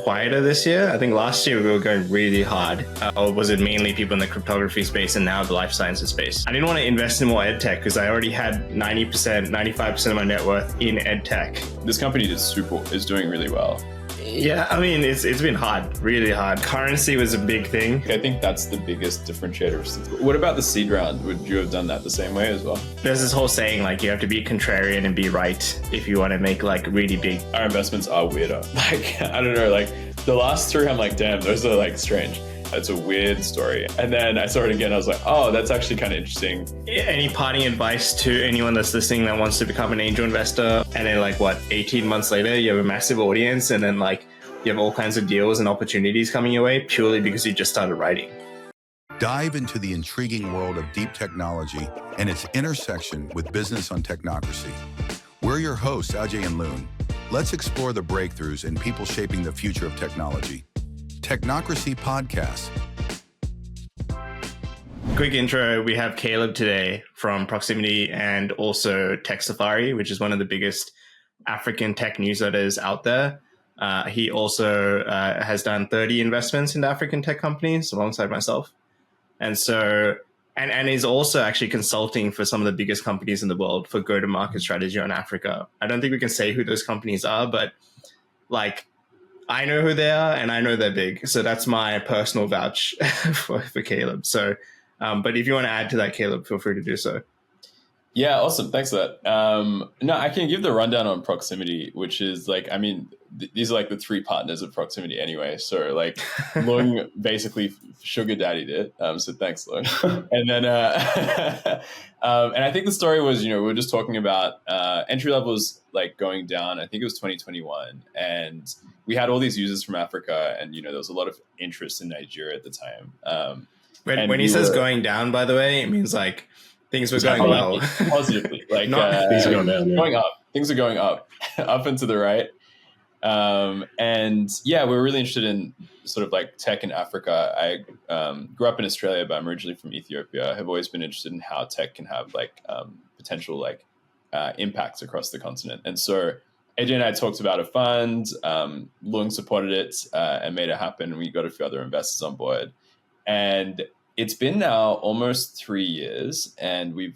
quieter this year. I think last year we were going really hard. Or was it mainly people in the cryptography space and now the life sciences space? I didn't want to invest in more ed tech because I already had 90%, 95% of my net worth in ed tech. This company is doing really well. Yeah, I mean, it's been hard, really hard. Currency was a big thing. I think that's the biggest differentiator. What about the seed round? Would you have done that the same way as well? There's this whole saying, like, you have to be contrarian and be right if you want to make, like, really big. Our investments are weirder. Like, I don't know, like, the last three, I'm like, damn, those are, like, strange. It's a weird story. And then I saw it again. I was like, oh, that's actually kind of interesting. Yeah, any parting advice to anyone that's listening that wants to become an angel investor? And then 18 months later, you have a massive audience and then you have all kinds of deals and opportunities coming your way purely because you just started writing. Dive into the intriguing world of deep technology and its intersection with business on Technocracy. We're your hosts, Ajay and Loon. Let's explore the breakthroughs and people shaping the future of technology. Technocracy Podcast. Quick intro, we have Caleb today from Proximity and also Tech Safari, which is one of the biggest African tech newsletters out there. He also has done 30 investments into African tech companies alongside myself. And so, and is also actually consulting for some of the biggest companies in the world for go-to-market strategy on Africa. I don't think we can say who those companies are, but I know who they are and I know they're big. So that's my personal vouch for Caleb. So, but if you want to add to that, Caleb, feel free to do so. Yeah, awesome. Thanks for that. No, I can give the rundown on Proximity, which is these are the three partners of Proximity anyway. So Loong basically sugar daddied it. So thanks, Loong. And then, and I think the story was, we were just talking about entry levels going down. I think it was 2021. And we had all these users from Africa and, there was a lot of interest in Nigeria at the time. When he says going down, by the way, it means things were going well. Positively. Things are going down. Yeah. Going up. Things are going up and to the right. And yeah, we're really interested in sort of tech in Africa. I grew up in Australia, but I'm originally from Ethiopia. I have always been interested in how tech can have potential impacts across the continent. And so AJ and I talked about a fund. Loong supported it and made it happen. We got a few other investors on board. And it's been now almost 3 years and we've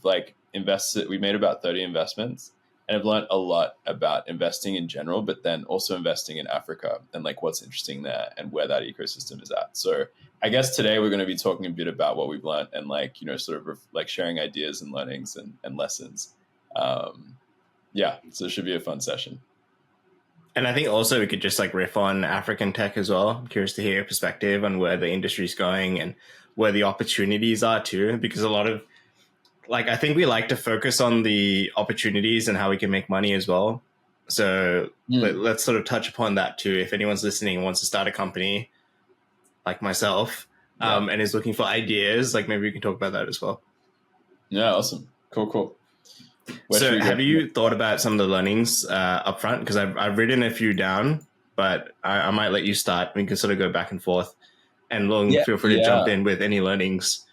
invested, we made about 30 investments and I've learned a lot about investing in general, but then also investing in Africa and what's interesting there and where that ecosystem is at. So I guess today we're going to be talking a bit about what we've learned and sort of sharing ideas and learnings and lessons. Yeah, so it should be a fun session. And I think also we could just riff on African tech as well. I'm curious to hear your perspective on where the industry's going and where the opportunities are too, because a lot of I think we like to focus on the opportunities and how we can make money as well. So let's sort of touch upon that too. If anyone's listening and wants to start a company like myself and is looking for ideas, maybe we can talk about that as well. Yeah, awesome. Cool. So have you thought about some of the learnings up front? Because I've written a few down, but I might let you start. We can sort of go back and forth. And Loong, feel free to jump in with any learnings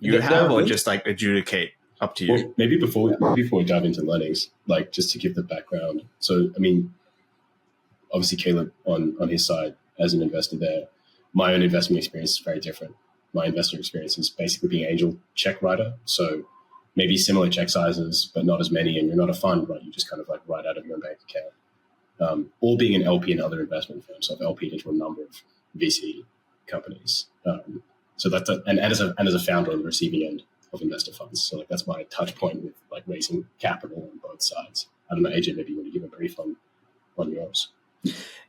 you have or just adjudicate, up to you. Well, maybe before we dive into learnings, just to give the background. So, I mean, obviously Caleb on his side as an investor there, my own investment experience is very different. My investor experience is basically being angel check writer. So maybe similar check sizes, but not as many. And you're not a fund, right? You just kind of write out of your bank account. Or being an LP in other investment firms. So I've LP'd into a number of VC companies. So that's and as a founder on the receiving end of investor funds. So that's my touch point with raising capital on both sides. I don't know, AJ, maybe you want to give a brief on yours.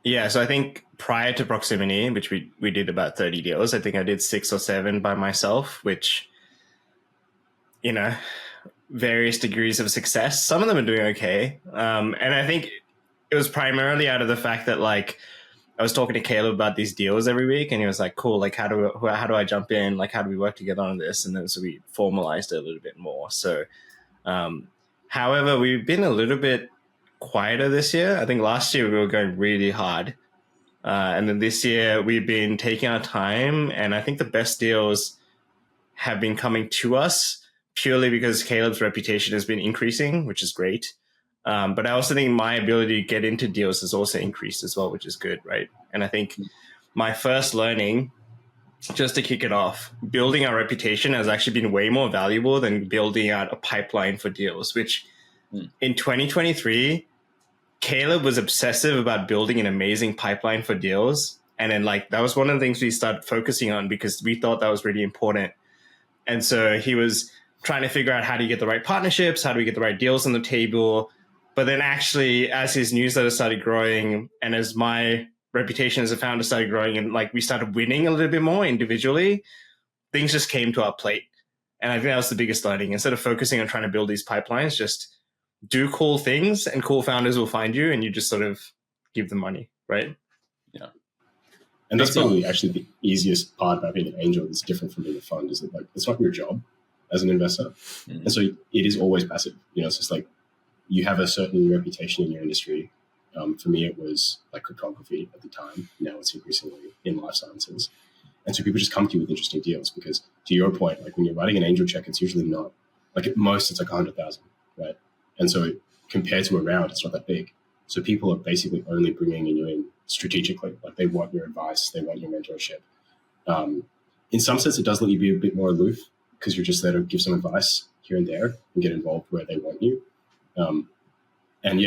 Yeah, so I think prior to Proximity, which we did about 30 deals, I think I did 6 or 7 by myself, which, various degrees of success. Some of them are doing okay. And I think it was primarily out of the fact that I was talking to Caleb about these deals every week and he was like, cool, how do I jump in? How do we work together on this? And then so we formalized it a little bit more. So, however, we've been a little bit quieter this year. I think last year we were going really hard. And then this year we've been taking our time and I think the best deals have been coming to us purely because Caleb's reputation has been increasing, which is great. But I also think my ability to get into deals has also increased as well, which is good, right? And I think my first learning, just to kick it off, building our reputation has actually been way more valuable than building out a pipeline for deals, which in 2023, Caleb was obsessive about building an amazing pipeline for deals. And then that was one of the things we started focusing on because we thought that was really important. And so he was trying to figure out how do you get the right partnerships, how do we get the right deals on the table. But then actually, as his newsletter started growing and as my reputation as a founder started growing and we started winning a little bit more individually, things just came to our plate. And I think that was the biggest learning. Instead of focusing on trying to build these pipelines, just do cool things and cool founders will find you and you just sort of give them money, right? Yeah. And that's probably actually the easiest part about being an angel that's different from being a fund is that it's not your job as an investor. Mm-hmm. And so it is always passive. It's just you have a certain reputation in your industry. For me, it was cryptography at the time. Now it's increasingly in life sciences. And so people just come to you with interesting deals because to your point, when you're writing an angel check, it's usually not at most it's 100,000, right? And so compared to a round, it's not that big. So people are basically only bringing you in strategically. They want your advice. They want your mentorship. In some sense, it does let you be a bit more aloof because you're just there to give some advice here and there and get involved where they want you.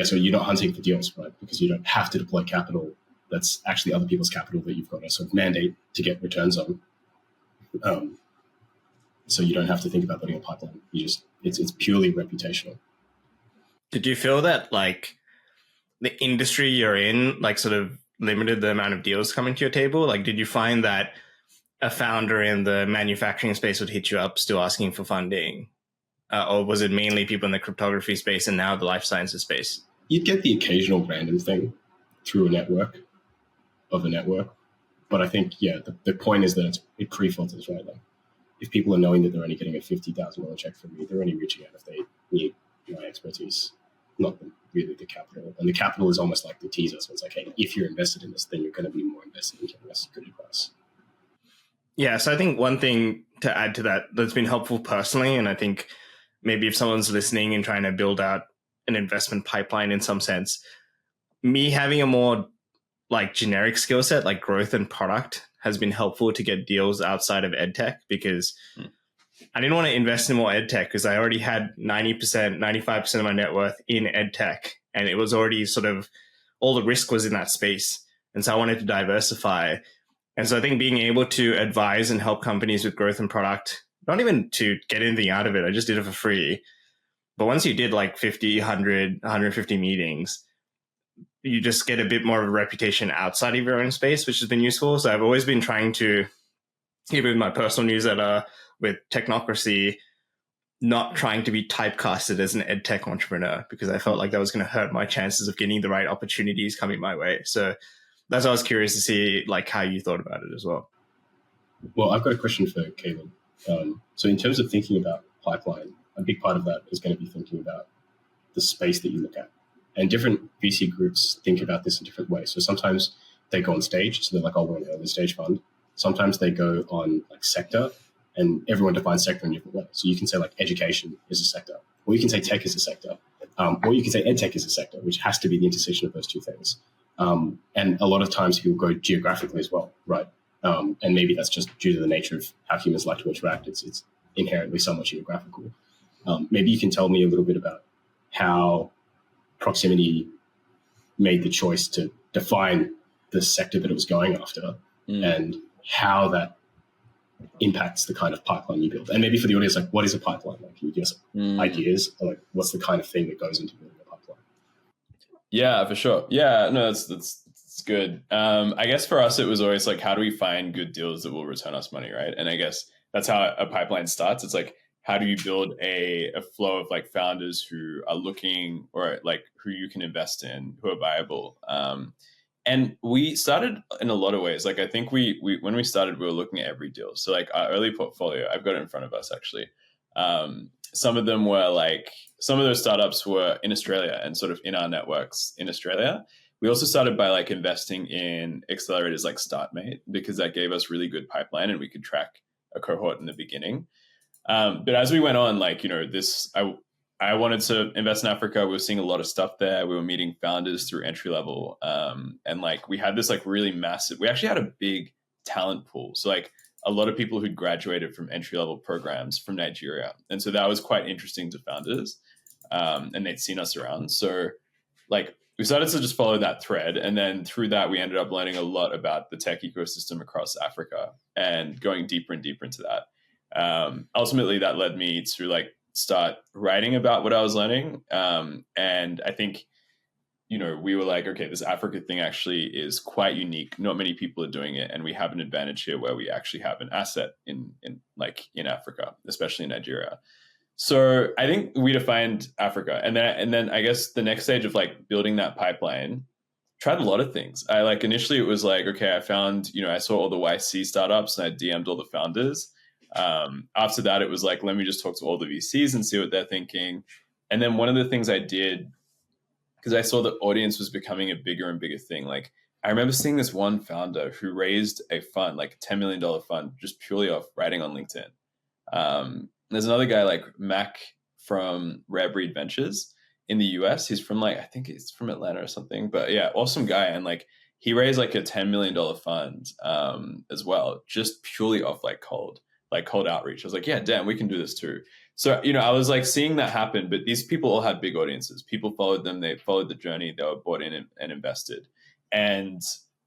So you're not hunting for deals, right? Because you don't have to deploy capital. That's actually other people's capital that you've got a sort of mandate to get returns on. So you don't have to think about building a pipeline. It's purely reputational. Did you feel that the industry you're in sort of limited the amount of deals coming to your table? Did you find that a founder in the manufacturing space would hit you up still asking for funding? Or was it mainly people in the cryptography space and now the life sciences space? You'd get the occasional random thing through a network. But I think, the point is that it pre-filters, right? If people are knowing that they're only getting a $50,000 check from me, they're only reaching out if they need my expertise, not really the capital. And the capital is almost like the teaser. So it's hey, if you're invested in this, then you're going to be more invested in giving us good advice. Yeah, so I think one thing to add to that that's been helpful personally, and I think maybe if someone's listening and trying to build out an investment pipeline in some sense, me having a more generic skill set like growth and product has been helpful to get deals outside of edtech because I didn't want to invest in more edtech because I already had 90%, 95% of my net worth in edtech and it was already sort of all the risk was in that space. And so I wanted to diversify. And so I think being able to advise and help companies with growth and product, not even to get anything out of it, I just did it for free. But once you did 50, 100, 150 meetings, you just get a bit more of a reputation outside of your own space, which has been useful. So I've always been trying to, even with my personal newsletter, with Technocracy, not trying to be typecasted as an edtech entrepreneur because I felt like that was going to hurt my chances of getting the right opportunities coming my way. So that's why I was curious to see how you thought about it as well. Well, I've got a question for Caleb. So in terms of thinking about pipeline, a big part of that is going to be thinking about the space that you look at. And different VC groups think about this in different ways. So sometimes they go on stage, so they're like, oh, we're an early stage fund. Sometimes they go on sector, and everyone defines sector in different ways. So you can say education is a sector, or you can say tech is a sector, or you can say edtech is a sector, which has to be the intersection of those two things. And a lot of times people go geographically as well, right? And maybe that's just due to the nature of how humans like to interact. It's inherently somewhat geographical. Maybe you can tell me a little bit about how Proximity made the choice to define the sector that it was going after and how that impacts the kind of pipeline you build. And maybe for the audience, what is a pipeline? Can you give us ideas? Or, what's the kind of thing that goes into building a pipeline? Yeah, for sure. Yeah, no, that's good. I guess for us, it was always how do we find good deals that will return us money, right? And I guess that's how a pipeline starts. It's how do you build a flow of founders who are looking or who you can invest in, who are viable. And we started in a lot of ways. I think we when we started, we were looking at every deal. So our early portfolio, I've got it in front of us actually. Some of them were some of those startups were in Australia and sort of in our networks in Australia. We also started by investing in accelerators like StartMate because that gave us really good pipeline and we could track a cohort in the beginning. But as we went on, I wanted to invest in Africa. We were seeing a lot of stuff there. We were meeting founders through entry level. And like we had this like really massive, we actually had a big talent pool. So like a lot of people who'd graduated from entry level programs from Nigeria. And so that was quite interesting to founders. And they'd seen us around. So like we started to just follow that thread. And then through that, we ended up learning a lot about the tech ecosystem across Africa and going deeper and deeper into that. Ultimately, that led me to like start writing about what I was learning. And I think, we were like, okay, this Africa thing actually is quite unique. Not many people are doing it. And we have an advantage here where we actually have an asset in Africa, especially in Nigeria. So I think we defined Africa. And then I guess the next stage of like building that pipeline, tried a lot of things. I like initially it was like, okay, I found, I saw all the YC startups and I DM'd all the founders. After that, it was like, let me just talk to all the VCs and see what they're thinking. And then one of the things I did, because I saw the audience was becoming a bigger and bigger thing. Like I remember seeing this one founder who raised a fund, like a $10 million fund, just purely off writing on LinkedIn. There's another guy like Mac from Rare Breed Ventures in the US. He's from I think he's from Atlanta or something, but yeah, awesome guy. And like, he raised like a $10 million fund as well, just purely off cold outreach. I was like, yeah, damn, we can do this too. So, I was like seeing that happen, but these people all had big audiences. People followed them. They followed the journey. They were bought in and invested. And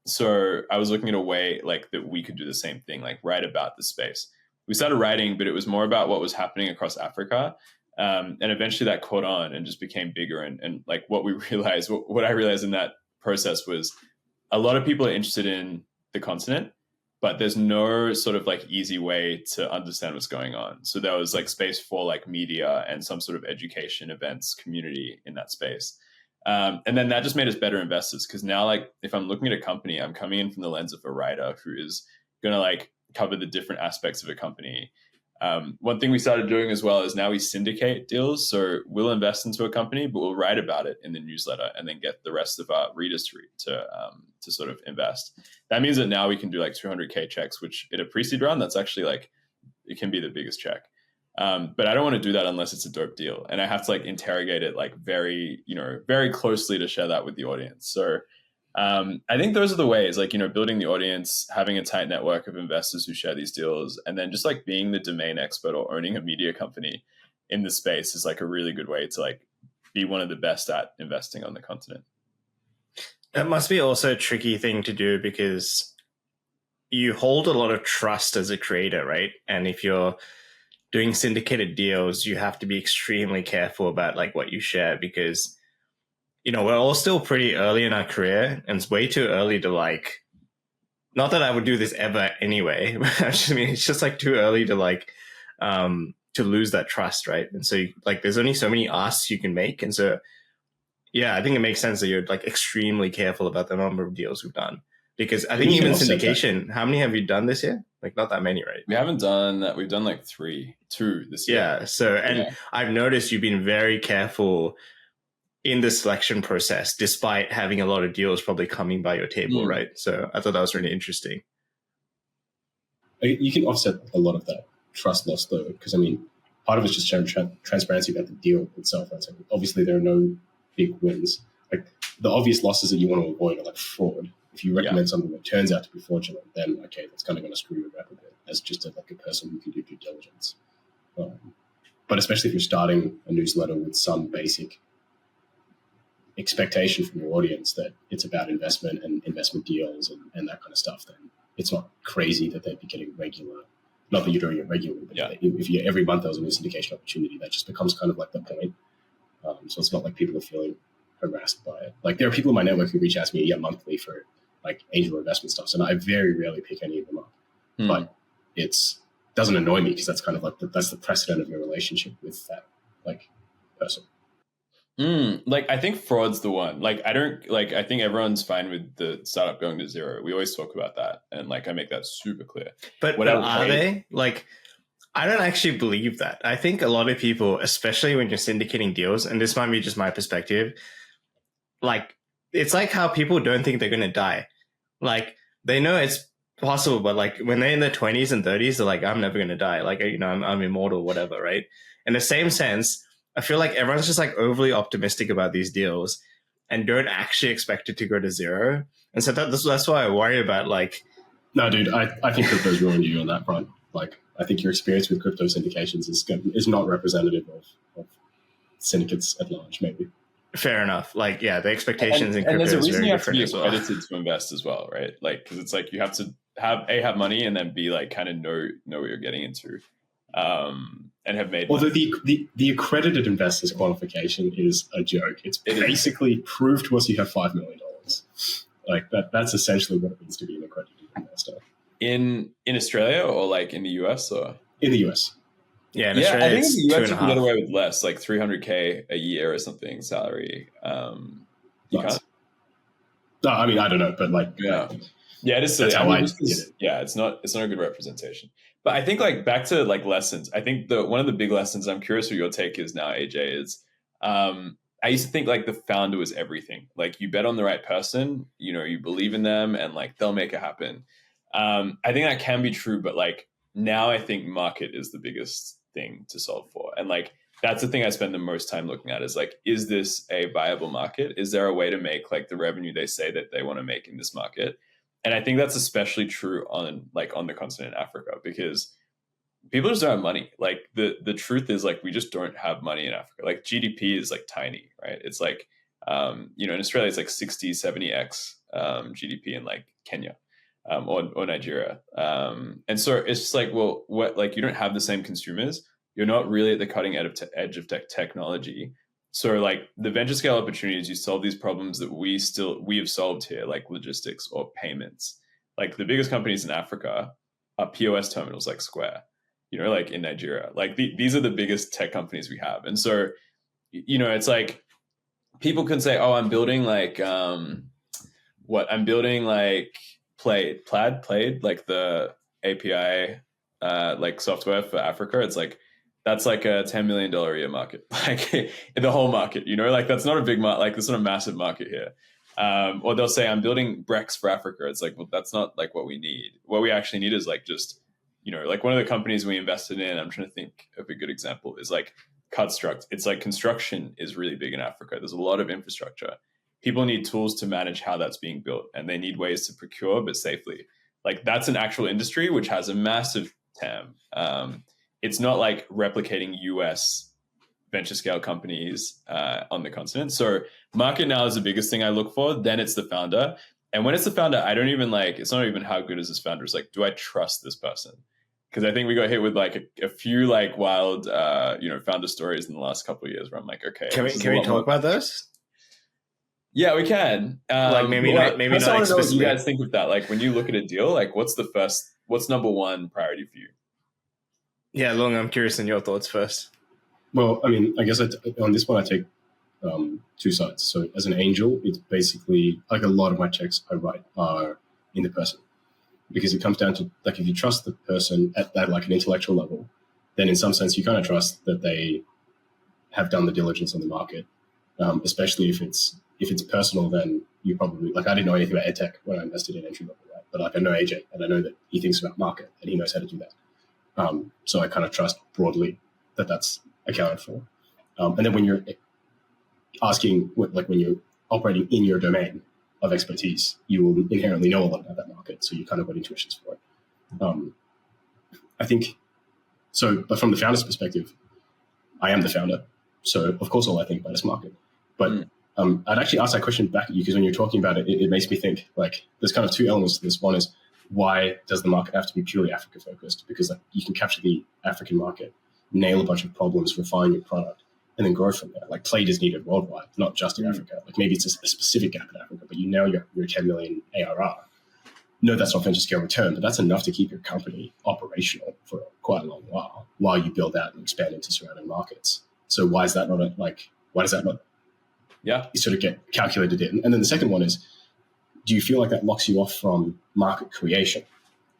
so I was looking at a way like that we could do the same thing, like write about the space. We started writing, but it was more about what was happening across Africa. And eventually that caught on and just became bigger. And like what we realized, what I realized in that process was a lot of people are interested in the continent, but there's no sort of like easy way to understand what's going on. So there was like space for like media and some sort of education events community in that space. And then that just made us better investors. Cause now like if I'm looking at a company, I'm coming in from the lens of a writer who is going to like cover the different aspects of a company. One thing we started doing as well is now we syndicate deals. So we'll invest into a company, but we'll write about it in the newsletter and then get the rest of our readers to sort of invest. That means that now we can do like 200K checks, which in a pre-seed round, that's actually like, it can be the biggest check. But I don't want to do that unless it's a dope deal. And I have to like interrogate it like very closely to share that with the audience. So I think those are the ways, like, building the audience, having a tight network of investors who share these deals, and then just like being the domain expert or owning a media company in the space is like a really good way to like be one of the best at investing on the continent. That must be also a tricky thing to do because you hold a lot of trust as a creator, right? And if you're doing syndicated deals, you have to be extremely careful about like what you share because we're all still pretty early in our career and it's way too early to like, not that I would do this ever anyway, but I mean, it's just like too early to like, to lose that trust. Right. And so like, there's only so many asks you can make. And so, yeah, I think it makes sense that you're like extremely careful about the number of deals we've done because I think even syndication, how many have you done this year? Like not that many, right? We haven't done that. We've done like 2 this year. Yeah. So, and I've noticed you've been very careful in the selection process, despite having a lot of deals probably coming by your table, right? So I thought that was really interesting. You can offset a lot of that trust loss, though, because I mean, part of it's just transparency about the deal itself. Right? So obviously, there are no big wins. Like the obvious losses that you want to avoid are like fraud. If you recommend something that turns out to be fraudulent, then okay, that's kind of going to screw your rep a bit as just a person who can do due diligence. But especially if you're starting a newsletter with some basic expectation from your audience that it's about investment and investment deals and that kind of stuff, then it's not crazy that they'd be getting regular. Not that you're doing it regularly, but if you every month there's a new syndication opportunity, that just becomes kind of like the point. So it's not like people are feeling harassed by it. Like there are people in my network who reach out to me monthly for like angel investment stuff, and I very rarely pick any of them up. But it's doesn't annoy me because that's kind of like that's the precedent of your relationship with that like person. Like I think fraud's the one. Like I think everyone's fine with the startup going to zero. We always talk about that, and like I make that super clear. But are they? Like I don't actually believe that. I think a lot of people, especially when you're syndicating deals, and this might be just my perspective, like it's like how people don't think they're going to die. Like they know it's possible, but like when they're in their 20s and 30s, they're like, I'm never going to die. Like I'm immortal, whatever, right? In the same sense, I feel like everyone's just like overly optimistic about these deals and don't actually expect it to go to zero. And so that's why I worry about like. No, dude, I think crypto's ruined you on that front. Like, I think your experience with crypto syndications is not representative of syndicates at large, maybe. Fair enough. Like, yeah, the expectations in crypto is very different. And there's a reason you have to be accredited to invest as well, right? Like, because it's like you have to have money and then be like kind of know what you're getting into, and have made. Although the accredited investors qualification is a joke. It basically prove to us you have $5 million. Like that's essentially what it means to be an accredited investor. In Australia or like in the US or in the US. Yeah, in Australia, I think in the US you can get away with less, like $300K a year or something salary. You can't. No, I mean I don't know, but like yeah, it is. That's how I did it. Yeah, it's not a good representation. But I think like back to like lessons. I think one of the big lessons I'm curious what your take is now, AJ, is I used to think like the founder was everything. Like you bet on the right person, you believe in them, and like they'll make it happen. I think that can be true, but like now I think market is the biggest thing to solve for. And like, that's the thing I spend the most time looking at is like, is this a viable market? Is there a way to make like the revenue they say that they want to make in this market? And I think that's especially true on the continent of Africa, because people just don't have money. Like the truth is like, we just don't have money in Africa. Like GDP is like tiny, right? It's like, in Australia, it's like 60, 70x GDP in like Kenya. Or Nigeria. And so it's just like, well, what, like you don't have the same consumers. You're not really at the cutting edge of technology. So like the venture scale opportunities, you solve these problems that we have solved here, like logistics or payments. Like the biggest companies in Africa are POS terminals like Square, like in Nigeria. Like these are the biggest tech companies we have. And so, it's like people can say, oh, I'm building like, Plaid, like the API, like software for Africa. It's like, that's like a $10 million a year market, like in the whole market, like that's not a big market, like that's not a massive market here. Or they'll say, I'm building Brex for Africa. It's like, well, that's not like what we need. What we actually need is like, just, like one of the companies we invested in, I'm trying to think of a good example, is like Cutstruct. It's like construction is really big in Africa. There's a lot of infrastructure. People need tools to manage how that's being built, and they need ways to procure, but safely. Like that's an actual industry which has a massive TAM. It's not like replicating US venture scale companies on the continent. So market now is the biggest thing I look for. Then it's the founder. And when it's the founder, I don't even like, it's not even how good is this founder. It's like, do I trust this person? Because I think we got hit with like a few like wild, founder stories in the last couple of years where I'm like, okay. Can we talk about those? Yeah, we can. Like maybe not know what you guys think of that. Like when you look at a deal, like what's number one priority for you? Yeah, Loong, I'm curious in your thoughts first. Well, I mean, I guess on this one, I take two sides. So as an angel, it's basically like a lot of my checks I write are in the person, because it comes down to like, if you trust the person at that like an intellectual level, then in some sense you kind of trust that they have done the diligence on the market, especially if it's personal. Then you probably, like, I didn't know anything about edtech when I invested in entry level, right? But like I know AJ, and I know that he thinks about market and he knows how to do that. So I kind of trust broadly that that's accounted for. And then when you're asking, like when you're operating in your domain of expertise, you will inherently know a lot about that market. So you kind of got intuitions for it. I think so, but from the founder's perspective, I am the founder. So of course, all I think about is market. But I'd actually ask that question back at you, because when you're talking about it, it makes me think like there's kind of two elements to this. One is, why does the market have to be purely Africa focused? Because like, you can capture the African market, nail a bunch of problems, refine your product, and then grow from there. Like Plaid is needed worldwide, not just in Africa. Like maybe it's a specific gap in Africa, but you nail your 10 million ARR. No, that's not venture scale return, but that's enough to keep your company operational for quite a long while you build out and expand into surrounding markets. So why is that not you sort of get calculated in? And then the second one is, do you feel like that locks you off from market creation?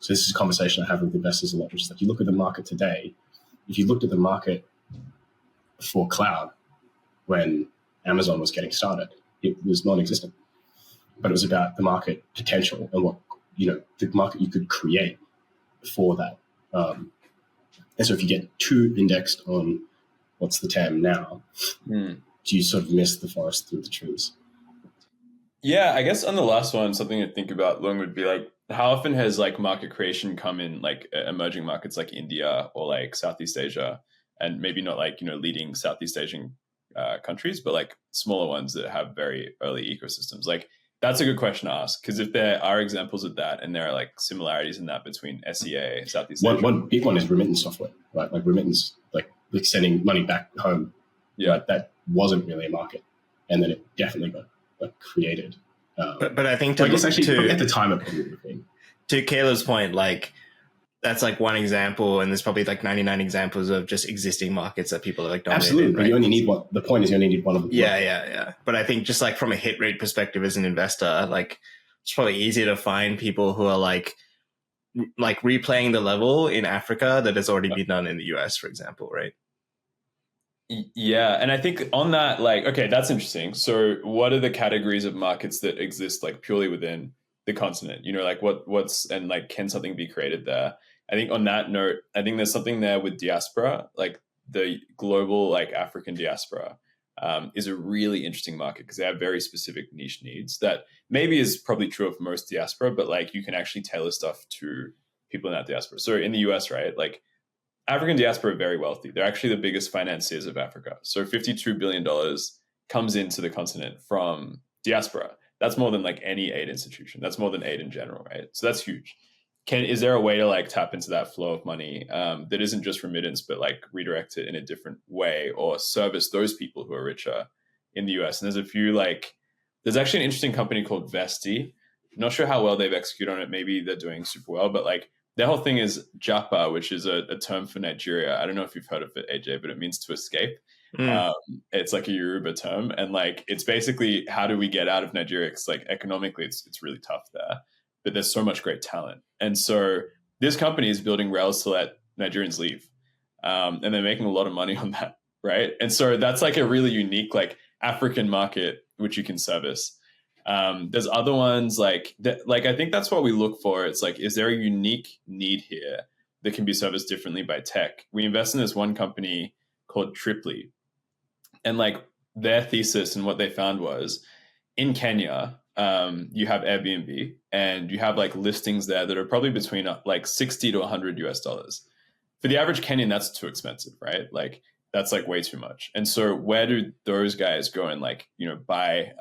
So this is a conversation I have with investors a lot, which is like, you look at the market today. If you looked at the market for cloud when Amazon was getting started, it was non-existent. But it was about the market potential and what, the market you could create for that. And so if you get too indexed on what's the TAM now, do you sort of miss the forest through the trees? Yeah, I guess on the last one, something to think about, Loong, would be like, how often has like market creation come in like emerging markets like India or like Southeast Asia, and maybe not like, leading Southeast Asian countries, but like smaller ones that have very early ecosystems? Like, that's a good question to ask, because if there are examples of that and there are like similarities in that between SEA, Southeast Asia. One big one is remittance software, right? Like remittance, like sending money back home. Yeah. Right? That wasn't really a market. And then it definitely got like created. But I think I guess actually at the time it probably would have been. To Caleb's point, like that's like one example, and there's probably like 99 examples of just existing markets that people are like dominating. Absolutely, right? but you only need one. The point is you only need one of them. Yeah. But I think just like from a hit rate perspective as an investor, like it's probably easier to find people who are like replaying the level in Africa that has already been done in the US, for example, right? Yeah, and I think on that, like, okay, that's interesting. So what are the categories of markets that exist like purely within the continent? Like what's and like, can something be created there? I think on that note, I think there's something there with diaspora, like the global like African diaspora is a really interesting market because they have very specific niche needs that maybe is probably true of most diaspora, but like you can actually tailor stuff to people in that diaspora. So in the US, right, like African diaspora are very wealthy. They're actually the biggest financiers of Africa. So $52 billion comes into the continent from diaspora. That's more than like any aid institution. That's more than aid in general, right? So that's huge. Is there a way to like tap into that flow of money that isn't just remittance, but like redirect it in a different way or service those people who are richer in the US? And there's actually an interesting company called Vesti. I'm not sure how well they've executed on it. Maybe they're doing super well, but like, their whole thing is Japa, which is a term for Nigeria. I don't know if you've heard of it, AJ, but it means to escape. It's like a Yoruba term. And like, it's basically, how do we get out of Nigeria? Because like economically, it's really tough there, but there's so much great talent. And so this company is building rails to let Nigerians leave. And they're making a lot of money on that, right? And so that's like a really unique like African market, which you can service. There's other ones like that, like I think that's what we look for. It's like, is there a unique need here that can be serviced differently by tech? We invest in this one company called Triply, and like their thesis and what they found was in Kenya, you have Airbnb and you have like listings there that are probably between like $60 to $100. For the average Kenyan, that's too expensive, right? Like that's like way too much. And so where do those guys go and like, buy,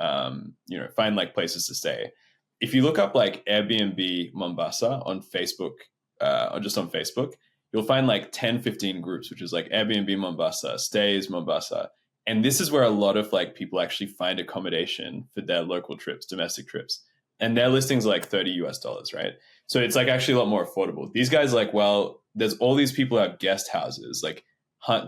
find like places to stay? If you look up like Airbnb Mombasa on Facebook, or just on Facebook, you'll find like 10, 15 groups, which is like Airbnb Mombasa, stays Mombasa. And this is where a lot of like people actually find accommodation for their local trips, domestic trips. And their listings are like $30, right? So it's like actually a lot more affordable. These guys like, well, there's all these people who have guest houses, like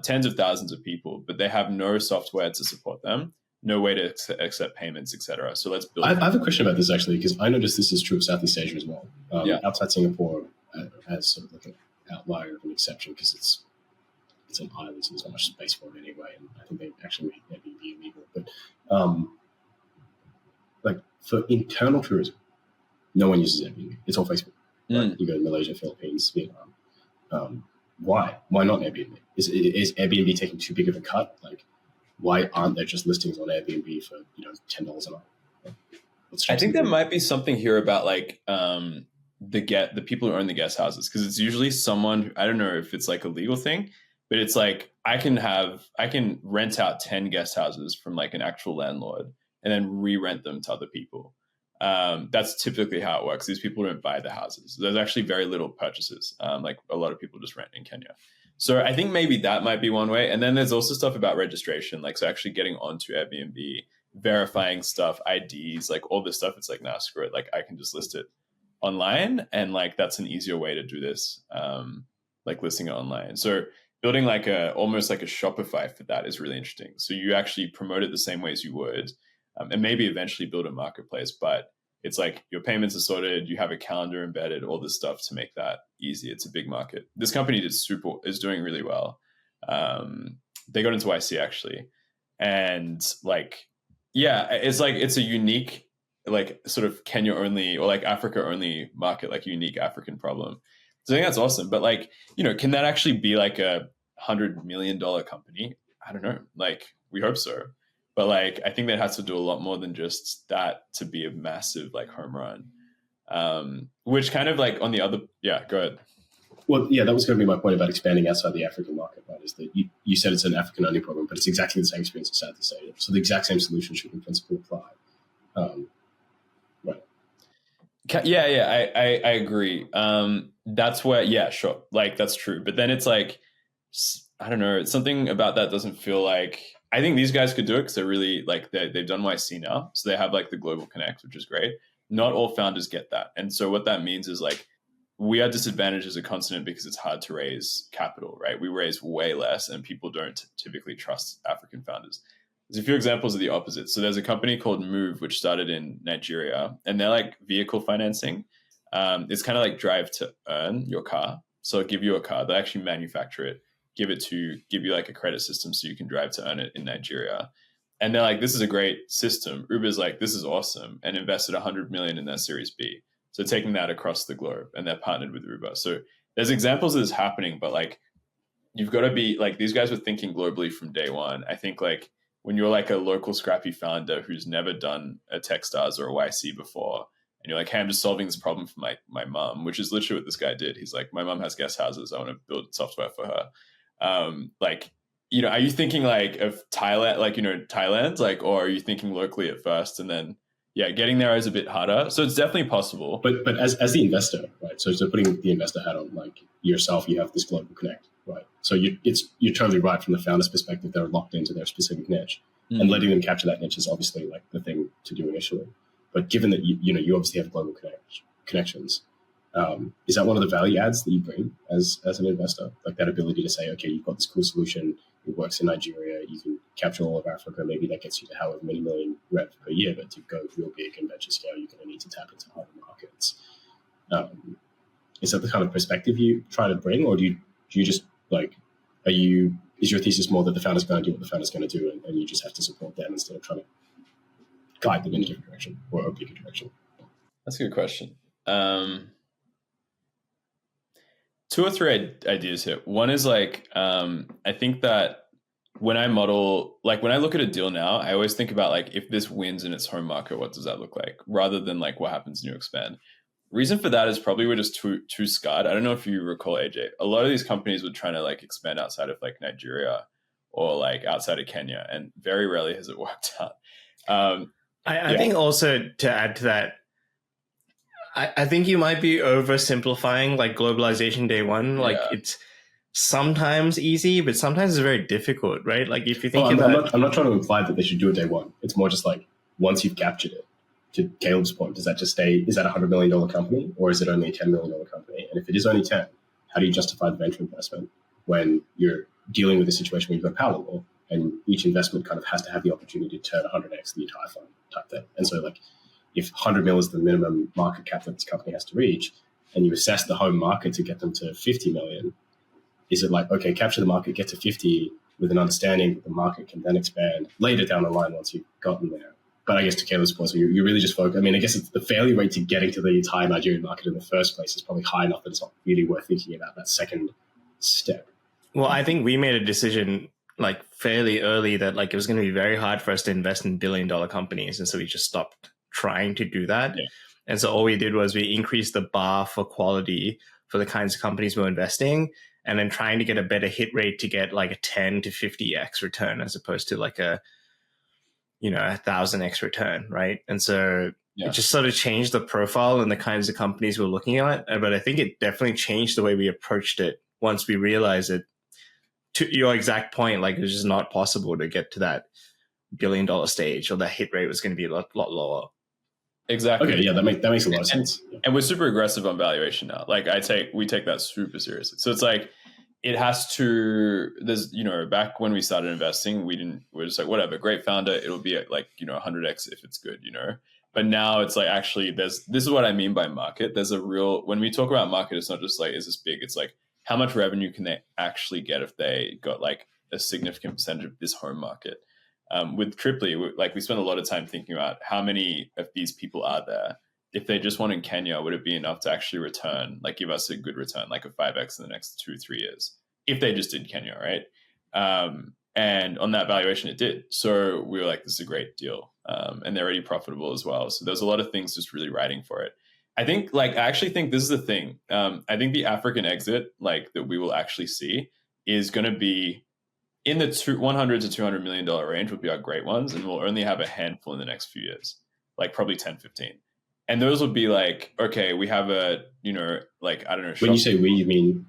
tens of thousands of people, but they have no software to support them, no way to accept payments, etc. So let's build. I have a question about this actually, because I noticed this is true of Southeast Asia as well. Outside Singapore has sort of like an outlier of an exception because it's an island, so there's not much space for it anyway. And I think they actually made Airbnb illegal. But like for internal tourism, no one uses Airbnb. It's all Facebook. Right? You go to Malaysia, Philippines, Vietnam. Why? Why not Airbnb? Is Airbnb taking too big of a cut? Like, why aren't there just listings on Airbnb for $10 a night? I think there might be something here about like the people who own the guest houses, because it's usually someone, I don't know if it's like a legal thing, but it's like I can rent out 10 guest houses from like an actual landlord and then re-rent them to other people. That's typically how it works. These people don't buy the houses. There's actually very little purchases. Like a lot of people just rent in Kenya. So I think maybe that might be one way. And then there's also stuff about registration, like so actually getting onto Airbnb, verifying stuff, IDs, like all this stuff. It's like, nah, screw it. Like I can just list it online, and like that's an easier way to do this, like listing it online. So building like almost like a Shopify for that is really interesting. So you actually promote it the same way as you would. And maybe eventually build a marketplace, but it's like your payments are sorted, you have a calendar embedded, all this stuff to make that easy. It's a big market. This company is doing really well. They got into YC actually. And like, yeah, it's like, it's a unique, like sort of Kenya only or like Africa only market, like a unique African problem. So I think that's awesome. But like, can that actually be like a $100 million company? I don't know, like we hope so. But like, I think that has to do a lot more than just that to be a massive like home run. Which kind of like on the other, yeah, go ahead. Well, yeah, that was going to be my point about expanding outside the African market, right? Is that you said it's an African-only problem, but it's exactly the same experience as Southeast Asia. So the exact same solution should in principle apply. Right. Yeah, I agree. That's where, yeah, sure. Like, that's true. But then it's like, I don't know, something about that doesn't feel like, I think these guys could do it because they're really like, they've done YC now. So they have like the global connect, which is great. Not all founders get that. And so what that means is like, we are disadvantaged as a continent because it's hard to raise capital, right? We raise way less and people don't typically trust African founders. There's a few examples of the opposite. So there's a company called Move, which started in Nigeria, and they're like vehicle financing. It's kind of like drive to earn your car. So they'll give you a car, they actually manufacture it, give you like a credit system so you can drive to earn it in Nigeria. And they're like, this is a great system. Uber's like, this is awesome, and invested 100 million in their Series B. So taking that across the globe, and they're partnered with Uber. So there's examples of this happening, but like, you've got to be like, these guys were thinking globally from day one. I think like when you're like a local scrappy founder who's never done a Techstars or a YC before, and you're like, hey, I'm just solving this problem for my mom, which is literally what this guy did. He's like, my mom has guest houses. I want to build software for her. Like, you know, are you thinking like of Thailand, like, you know, Thailand, like, or are you thinking locally at first and then, yeah, getting there is a bit harder. So it's definitely possible. But as the investor, right? So putting the investor hat on, like yourself, you have this global connect, right? So you're totally right from the founder's perspective. They're locked into their specific niche, and letting them capture that niche is obviously like the thing to do initially. But given that you obviously have global connections, is that one of the value adds that you bring as an investor? Like that ability to say, okay, you've got this cool solution. It works in Nigeria. You can capture all of Africa. Maybe that gets you to however many million rev per year. But to go real big and venture scale, you're going to need to tap into other markets. Is that the kind of perspective you try to bring, or do you just like, is your thesis more that the founder's going to do what the founder's going to do, and you just have to support them instead of trying to guide them in a different direction or a bigger direction? That's a good question. 2 or 3 ideas here. One is like, I think that when I model, like when I look at a deal now, I always think about like, if this wins in its home market, what does that look like? Rather than like what happens when you expand. Reason for that is probably we're just too scarred. I don't know if you recall, AJ, a lot of these companies were trying to like expand outside of like Nigeria or like outside of Kenya, and very rarely has it worked out. I think also to add to that, I think you might be oversimplifying like globalization day one. Like it's sometimes easy, but sometimes it's very difficult, right? Like if you think I'm not trying to imply that they should do it day one. It's more just like once you've captured it, to Caleb's point, does that just stay, is that a $100 million company, or is it only a $10 million company? And if it is only 10, how do you justify the venture investment when you're dealing with a situation where you've got power law and each investment kind of has to have the opportunity to turn 100x the entire fund type thing? And so like, if 100 mil is the minimum market cap that this company has to reach, and you assess the home market to get them to 50 million, is it like, okay, capture the market, get to 50 with an understanding that the market can then expand later down the line once you've gotten there? But I guess to Caleb's point, so you really just focus. I mean, I guess it's the failure rate to getting to the entire Nigerian market in the first place is probably high enough that it's not really worth thinking about that second step. Well, I think we made a decision like fairly early that like it was going to be very hard for us to invest in $1 billion companies. And so we just stopped trying to do that. Yeah. And so all we did was we increased the bar for quality for the kinds of companies we're investing, and then trying to get a better hit rate to get like a 10 to 50x return as opposed to like a 1,000x return, right? And so it just sort of changed the profile and the kinds of companies we're looking at. But I think it definitely changed the way we approached it once we realized it. To your exact point, like it was just not possible to get to that $1 billion stage, or the hit rate was going to be a lot lower. Exactly. Okay, yeah, that makes a lot of sense. And we're super aggressive on valuation now. Like we take that super seriously. So it's like it has to. There's back when we started investing, we're just like whatever, great founder, it'll be at like 100x if it's good, But now it's like actually this is what I mean by market. There's a real, when we talk about market, it's not just like is this big? It's like how much revenue can they actually get if they got like a significant percentage of this home market. With Triply, we spend a lot of time thinking about how many of these people are there. If they just want in Kenya, would it be enough to actually return, like give us a good return, like a 5x in the next 2-3 years? If they just did Kenya, right? And on that valuation, it did. So we were like, this is a great deal. And they're already profitable as well. So there's a lot of things just really riding for it. I actually think this is the thing. I think the African exit, like that we will actually see, is going to be in the $100 to $200 million range would be our great ones. And we'll only have a handful in the next few years, like probably 10, 15. And those will be like, okay, we have a, like, I don't know. When you say we, you mean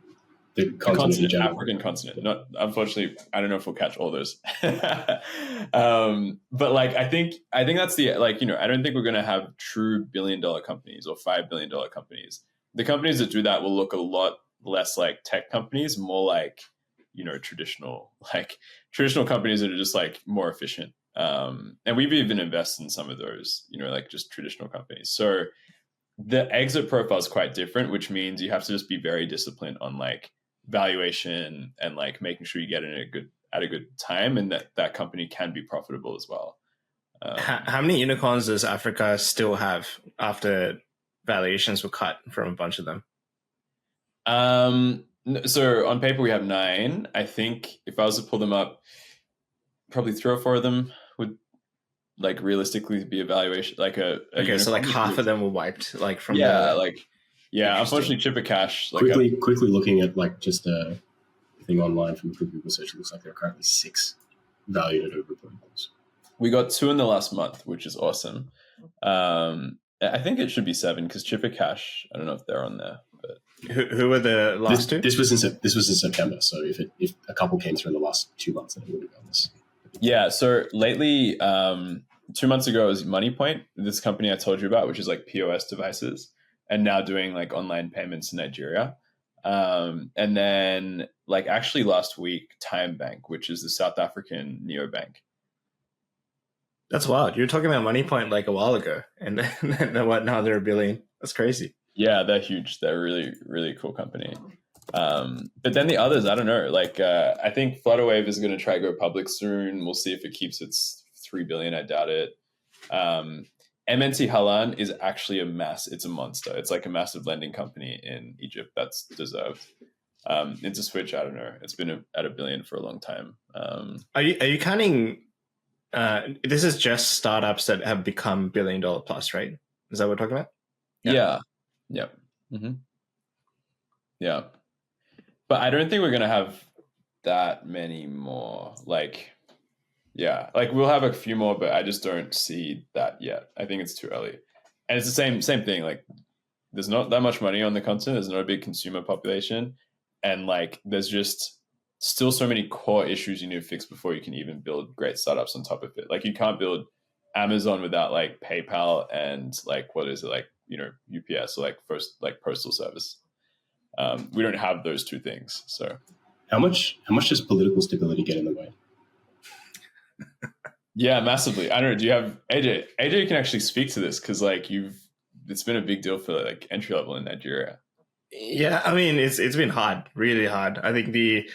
the continent in general? African continent. Not, unfortunately, I don't know if we'll catch all those. But like, I think that's the, like, I don't think we're going to have true $1 billion companies or $5 billion companies. The companies that do that will look a lot less like tech companies, more like, traditional companies that are just like more efficient. And we've even invested in some of those, like just traditional companies. So the exit profile is quite different, which means you have to just be very disciplined on like valuation and like making sure you get in at a good time, and that company can be profitable as well. How many unicorns does Africa still have after valuations were cut from a bunch of them? So on paper we have 9. I think if I was to pull them up, probably 3 or 4 of them would like realistically be evaluation like a okay, so like half of them were wiped like from unfortunately Chipper Cash quickly looking at like just a thing online from Google research, it looks like there are currently 6 valued at over $1 billion. We got 2 in the last month, which is awesome. I think it should be 7 because Chipper Cash, I don't know if they're on there, but who were the last 2? This was in September, so if a couple came through in the last 2 months, then it would have gone this. Yeah, so lately, 2 months ago was MoneyPoint, this company I told you about, which is like POS devices, and now doing like online payments in Nigeria. And then like actually last week, Time Bank, which is the South African neobank. That's wild. You were talking about MoneyPoint like a while ago, and then what? Now they're $1 billion. That's crazy. Yeah, they're huge. They're a really, really cool company. But then the others, I don't know. Like, I think Flutterwave is going to try to go public soon. We'll see if it keeps its $3 billion. I doubt it. MNT Halan is actually it's a monster. It's like a massive lending company in Egypt that's deserved. It's a Switch. I don't know. It's been at $1 billion for a long time. Are you counting? This is just startups that have become $1 billion plus, right? Is that what we're talking about? Yeah. Yep. Mm-hmm. Yeah. But I don't think we're going to have that many more. Like, yeah, like we'll have a few more, but I just don't see that yet. I think it's too early. And it's the same thing. Like, there's not that much money on the continent. There's not a big consumer population. And like, there's just still so many core issues you need to fix before you can even build great startups on top of it. Like, you can't build Amazon without like PayPal and like, what is it? Like, UPS or like postal service. We don't have those 2 things. So how much does political stability get in the way? Yeah, massively. I don't know. Do you have AJ? AJ can actually speak to this because like it's been a big deal for like entry level in Nigeria. Yeah, I mean it's been hard, really hard. I think the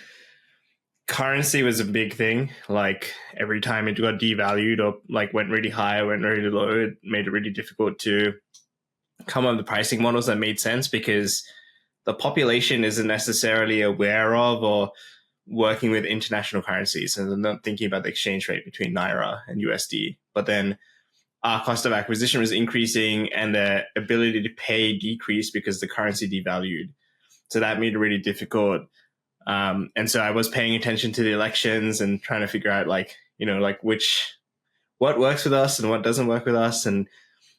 currency was a big thing. Like every time it got devalued or like went really high, went really low, it made it really difficult to come up with pricing models that made sense because the population isn't necessarily aware of or working with international currencies, and they're not thinking about the exchange rate between Naira and USD. But then our cost of acquisition was increasing and the ability to pay decreased because the currency devalued. So that made it really difficult. And so I was paying attention to the elections and trying to figure out what works with us and what doesn't work with us and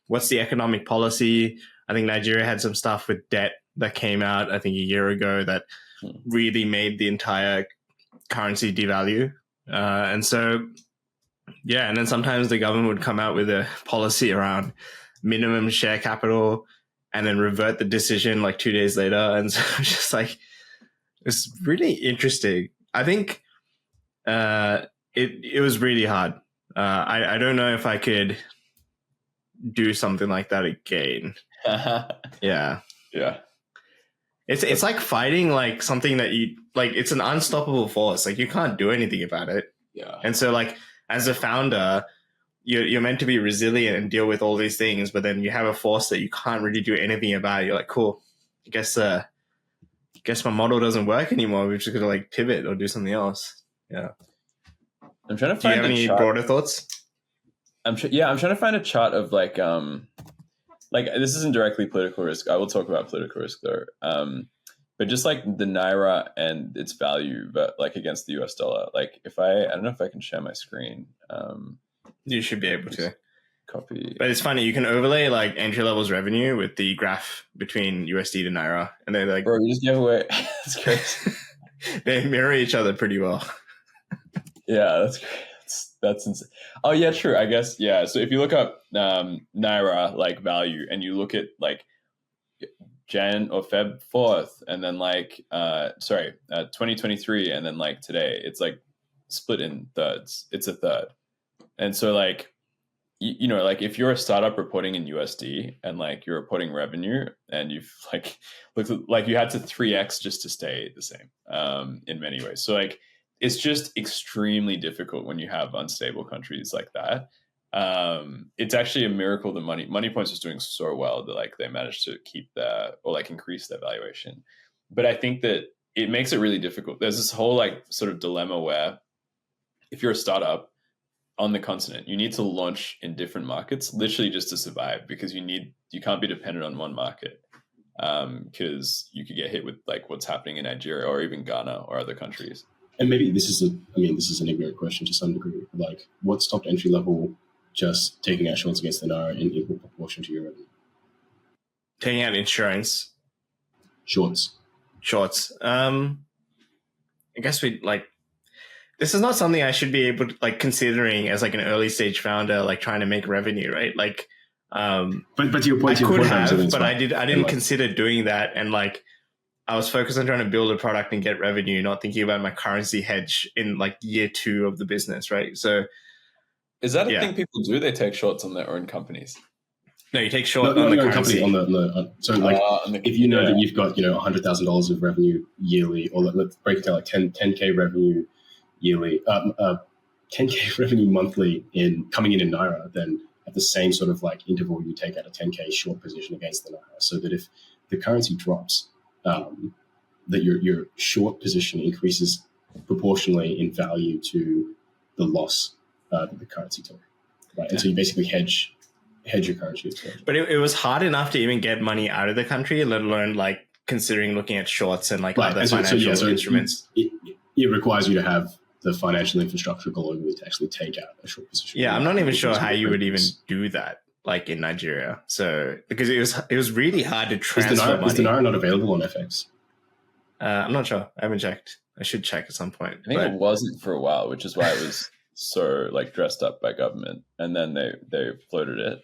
what's the economic policy. I think Nigeria had some stuff with debt that came out, I think, a year ago that really made the entire currency devalue. And so, yeah, and then sometimes the government would come out with a policy around minimum share capital and then revert the decision like 2 days later. And so just like, it's really interesting. I think it was really hard. I don't know if I could do something like that again. Yeah. It's like fighting like something that you like. It's an unstoppable force. Like you can't do anything about it. Yeah. And so like as a founder, you're meant to be resilient and deal with all these things, but then you have a force that you can't really do anything about. You're like, cool. I guess my model doesn't work anymore. We're just gonna like pivot or do something else. Yeah. I'm trying to Do you find have a any chart. broader thoughts? I'm trying to find a chart of like this isn't directly political risk. I will talk about political risk though. But just like the naira and its value, but like against the US dollar. Like I don't know if I can share my screen. You should be able to. Copy. But it's funny, you can overlay like entry levels revenue with the graph between USD to Naira, and they're like, bro, you just gave away. That's crazy. they mirror each other pretty well. Yeah, that's great. That's insane. Oh yeah, true. I guess yeah. So if you look up naira like value, and you look at like Jan or Feb 4th, and then 2023, and then like today, it's like split in thirds. It's a third, and so like. You know, like if you're a startup reporting in USD and like you're reporting revenue and you've like looked like you had to 3x just to stay the same in many ways. So like it's just extremely difficult when you have unstable countries like that. It's actually a miracle that Money Points is doing so well that like they managed to keep or like increase their valuation. But I think that it makes it really difficult. There's this whole like sort of dilemma where if you're a startup on the continent, you need to launch in different markets literally just to survive, because you can't be dependent on one market, because you could get hit with like what's happening in Nigeria or even Ghana or other countries. And maybe this is an ignorant question to some degree. Like, what stopped entry level just taking out shorts against the naira in equal proportion to your revenue? Taking out insurance. Shorts. I guess this is not something I should be able to like considering as like an early stage founder, like trying to make revenue, right? Like, but to your point, I could have, but I didn't consider doing that. And like, I was focused on trying to build a product and get revenue, not thinking about my currency hedge in like year 2 of the business, right? So is that a thing people do? They take shorts on their own companies? No, you take short on the currency. So like, if you know that you've got, $100,000 of revenue yearly, or let's break it down like 10K revenue yearly, 10K revenue monthly coming in naira, then at the same sort of like interval, you take out a 10K short position against the naira, so that if the currency drops, that your short position increases proportionally in value to the loss that the currency took, right? And so you basically hedge your currency exposure. But it was hard enough to even get money out of the country, let alone like considering looking at shorts and like other financial instruments. It requires you to have the financial infrastructure globally to actually take out a short position. Yeah, I'm not even sure how you would even do that, like in Nigeria. So because it was really hard to transfer money. Is the naira not available on FX? I'm not sure. I haven't checked. I should check at some point. I think it wasn't for a while, which is why it was so like dressed up by government, and then they floated it.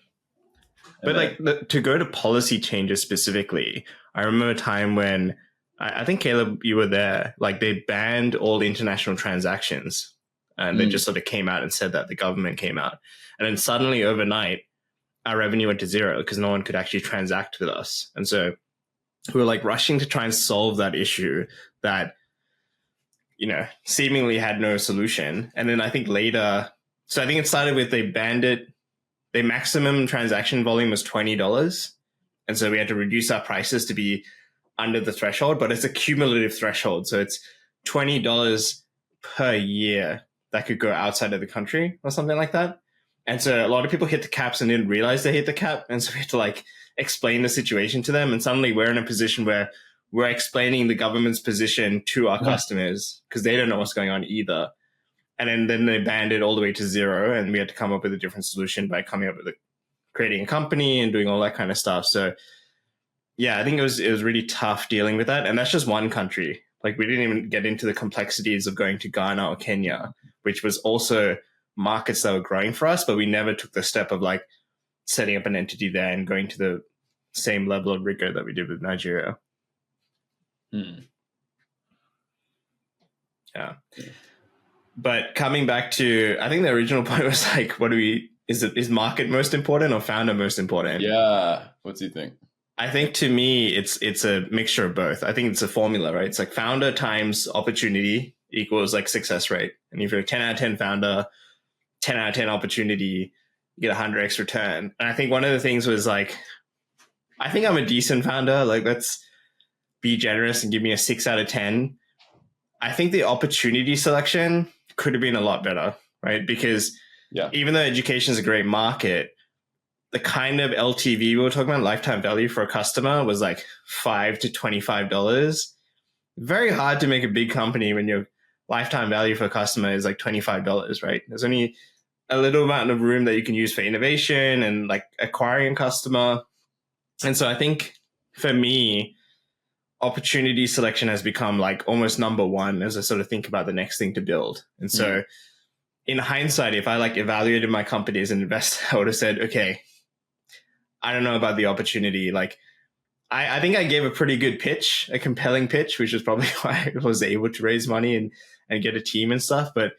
But to go to policy changes specifically, I remember a time when I think, Caleb, you were there, like they banned all international transactions, and they just sort of came out and said that the government came out. And then suddenly overnight, our revenue went to zero because no one could actually transact with us. And so we were like rushing to try and solve that issue that, seemingly had no solution. And then I think later, so I think it started with they banned it. The maximum transaction volume was $20. And so we had to reduce our prices to be under the threshold, but it's a cumulative threshold. So it's $20 per year that could go outside of the country or something like that. And so a lot of people hit the caps and didn't realize they hit the cap. And so we had to like explain the situation to them. And suddenly we're in a position where we're explaining the government's position to our customers because they don't know what's going on either. And then they banned it all the way to zero. And we had to come up with a different solution by coming up with creating a company and doing all that kind of stuff. So yeah, I think it was really tough dealing with that. And that's just one country. Like we didn't even get into the complexities of going to Ghana or Kenya, which was also markets that were growing for us, but we never took the step of like setting up an entity there and going to the same level of rigor that we did with Nigeria. Yeah. But coming back to, I think the original point was like, is market most important or founder most important? Yeah. What do you think? I think to me, it's a mixture of both. I think it's a formula, right? It's like founder times opportunity equals like success rate. And if you're a 10 out of 10 founder, 10 out of 10 opportunity, you get 100x return. And I think one of the things was like, I think I'm a decent founder. Like, let's be generous and give me a 6 out of 10. I think the opportunity selection could have been a lot better, right? Because Yeah. even though education is a great market, the kind of LTV we were talking about, lifetime value for a customer, was like $5 to $25. Very hard to make a big company when your lifetime value for a customer is like $25, right? There's only a little amount of room that you can use for innovation and like acquiring a customer. And so I think for me, opportunity selection has become like almost number one as I sort of think about the next thing to build. And so in hindsight, if I like evaluated my company as an investor, I would have said, okay, I don't know about the opportunity. Like, I think I gave a pretty good pitch, a compelling pitch, which is probably why I was able to raise money and get a team and stuff. But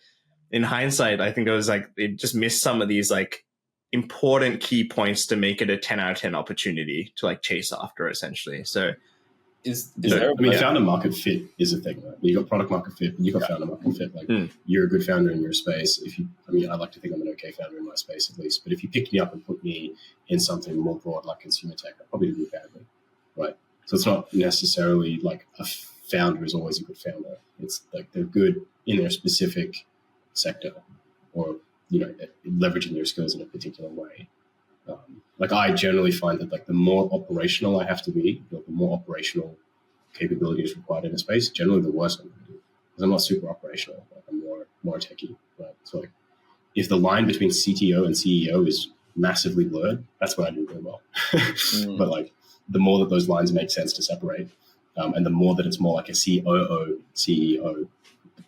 in hindsight, I think it just missed some of these like important key points to make it a 10 out of 10 opportunity to like chase after, essentially. So is there? Founder market fit is a thing, right? You got product market fit, and you got founder market fit. Like you're a good founder in your space. I like to think I'm an okay founder in my space at least. But if you picked me up and put me in something more broad like consumer tech, I'd probably do badly, right? So it's not necessarily like a founder is always a good founder. It's like they're good in their specific sector, or leveraging their skills in a particular way. Like I generally find that like the more operational I have to be, the more operational capability is required in a space, generally the worse I'm going to do, because I'm not super operational. Like I'm more techie, right? So like if the line between CTO and CEO is massively blurred, that's when I do really well. But like the more that those lines make sense to separate, and the more that it's more like a COO, CEO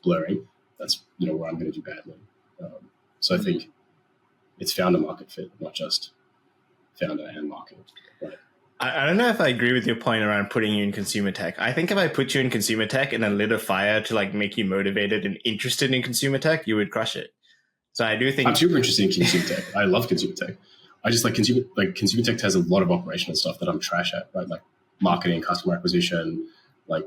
blurring, that's where I'm going to do badly. So I think it's founder market fit, not just founder and market. Right? I don't know if I agree with your point around putting you in consumer tech. I think if I put you in consumer tech and then lit a fire to like make you motivated and interested in consumer tech, you would crush it. So I do think I'm super interested in consumer tech. I love consumer tech. I just like consumer tech has a lot of operational stuff that I'm trash at, right? Like marketing, customer acquisition, like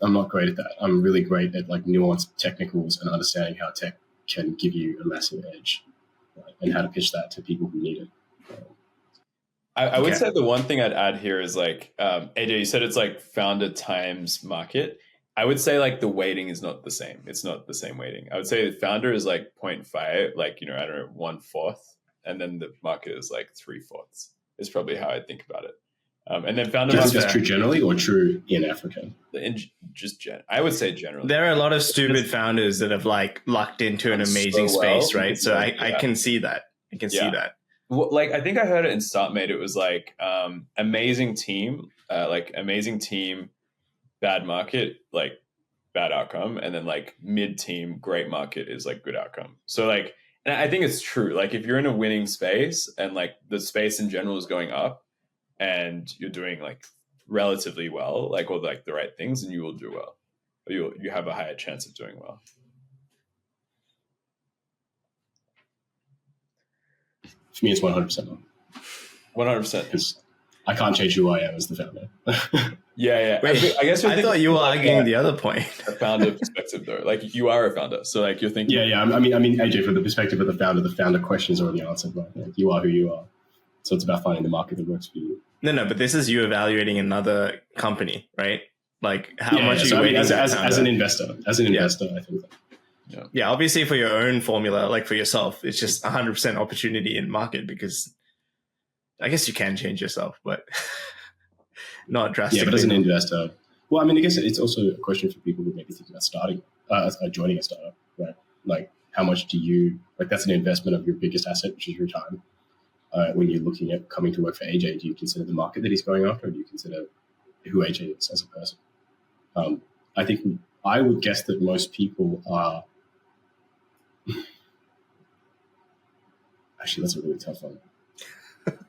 I'm not great at that. I'm really great at like nuanced technicals and understanding how tech can give you a massive edge, right? And how to pitch that to people who need it. I would say the one thing I'd add here is like, AJ, you said it's like founder times market. I would say like the weighting is not the same. It's not the same weighting. I would say the founder is like 0.5, like, I don't know, 1/4. And then the market is like 3/4 is probably how I think about it. And then founder market. Is this true generally or true in Africa? I would say generally. There are a lot of stupid founders that have like lucked into an amazing space, right? So I can see that. I can see that. Well, like I think I heard it in StartMate. It was like amazing team, bad market, like bad outcome, and then like mid team, great market is like good outcome. So like, and I think it's true. Like if you're in a winning space and like the space in general is going up, and you're doing like relatively well, like or like the right things, and you will do well. Or you have a higher chance of doing well. For me, it's 100% on. 100%. Because I can't change who I am as the founder. Yeah. Wait, I guess I thought you were arguing the other point. A founder perspective, though, like you are a founder, so like you're thinking. Yeah. I mean, AJ, from the perspective of the founder question is already answered. Right? Like, you are who you are. So it's about finding the market that works for you. No, but this is you evaluating another company, right? Like how much are you waiting as an investor? As an investor, I think. Yeah, obviously for your own formula, like for yourself, it's just 100% opportunity in market, because I guess you can change yourself, but not drastically. Yeah, but as an investor, well, I mean, I guess it's also a question for people who maybe think about joining a startup, right? Like how much do you, like that's an investment of your biggest asset, which is your time. When you're looking at coming to work for AJ, do you consider the market that he's going after, or do you consider who AJ is as a person? I think I would guess that most people are. Actually, that's a really tough one.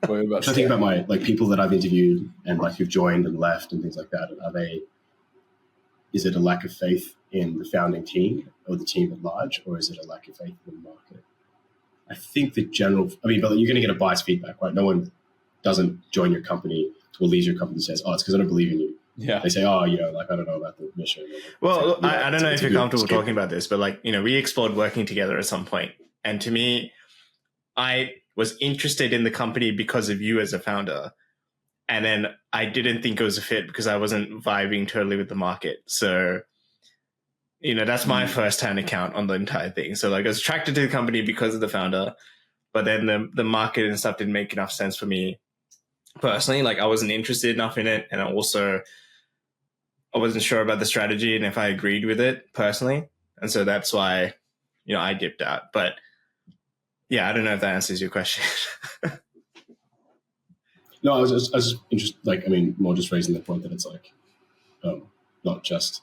I think about my people that I've interviewed and like who've joined and left and things like that. Is it a lack of faith in the founding team or the team at large, or is it a lack of faith in the market? I think but you're going to get a biased feedback, right? No one doesn't join your company or leaves your company and says, "Oh, it's because I don't believe in you." Yeah. They say, "Oh, like I don't know about the mission." Well, I don't know if you're comfortable talking about this, but like, we explored working together at some point. And to me, I was interested in the company because of you as a founder. And then I didn't think it was a fit because I wasn't vibing totally with the market. So, that's my first-hand account on the entire thing. So like I was attracted to the company because of the founder, but then the market and stuff didn't make enough sense for me personally. Like I wasn't interested enough in it, and I wasn't sure about the strategy and if I agreed with it personally. And so that's why, I dipped out. But yeah, I don't know if that answers your question. No, I was just interested, more just raising the point that it's like, not just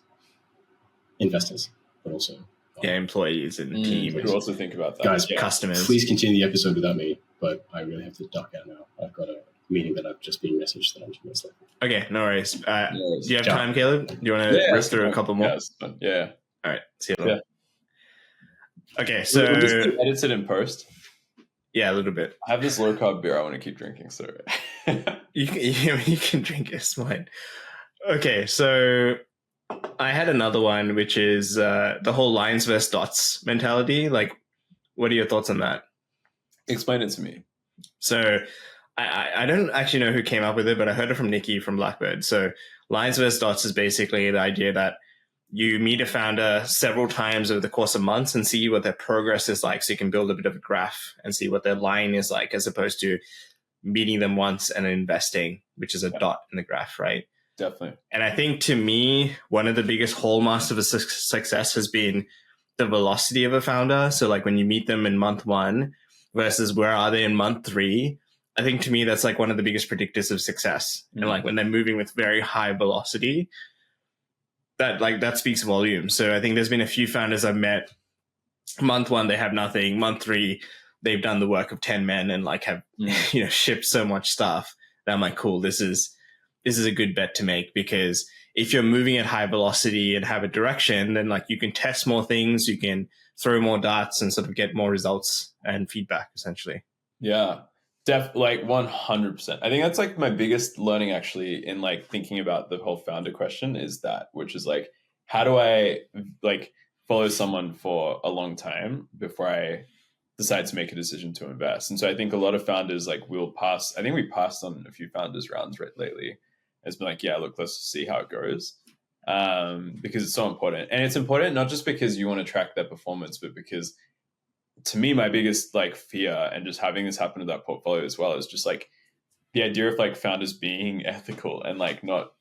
investors, but also employees and teams. We could also think about that. Guys, customers. Please continue the episode without me, but I really have to duck out now. I've got a meeting that I've just been messaged that I'm just like. Okay, no worries. Do you have time, Caleb? Do you want to rest through a couple more? Yeah. All right. See you later. Okay, so we'll just edit it in post. Yeah, a little bit. I have this low carb beer I want to keep drinking, so you can drink it. It's fine. Okay, so I had another one, which is the whole lines versus dots mentality. Like, what are your thoughts on that? Explain it to me. So I don't actually know who came up with it, but I heard it from Nikki from Blackbird. So lines versus dots is basically the idea that you meet a founder several times over the course of months and see what their progress is like. So you can build a bit of a graph and see what their line is like, as opposed to meeting them once and investing, which is a dot in the graph, right? Definitely. And I think to me, one of the biggest hallmarks of a success has been the velocity of a founder. So like when you meet them in month 1 versus where are they in month 3, I think to me, that's like one of the biggest predictors of success. And like when they're moving with very high velocity, that speaks volumes. So I think there's been a few founders I've met. Month 1, they have nothing. Month 3, they've done the work of 10 men and like have, shipped so much stuff that I'm like, cool, this is a good bet to make, because if you're moving at high velocity and have a direction, then like you can test more things, you can throw more darts and sort of get more results and feedback essentially. Yeah. Like 100%. I think that's like my biggest learning actually in like thinking about the whole founder question is that, which is like, how do I like follow someone for a long time before I decide to make a decision to invest? And so I think a lot of founders like I think we passed on a few founders rounds lately. It's been like, yeah, look, let's see how it goes. Because it's so important. And it's important not just because you want to track their performance, but because to me, my biggest like fear and just having this happen to that portfolio as well is just like the idea of like founders being ethical and like not,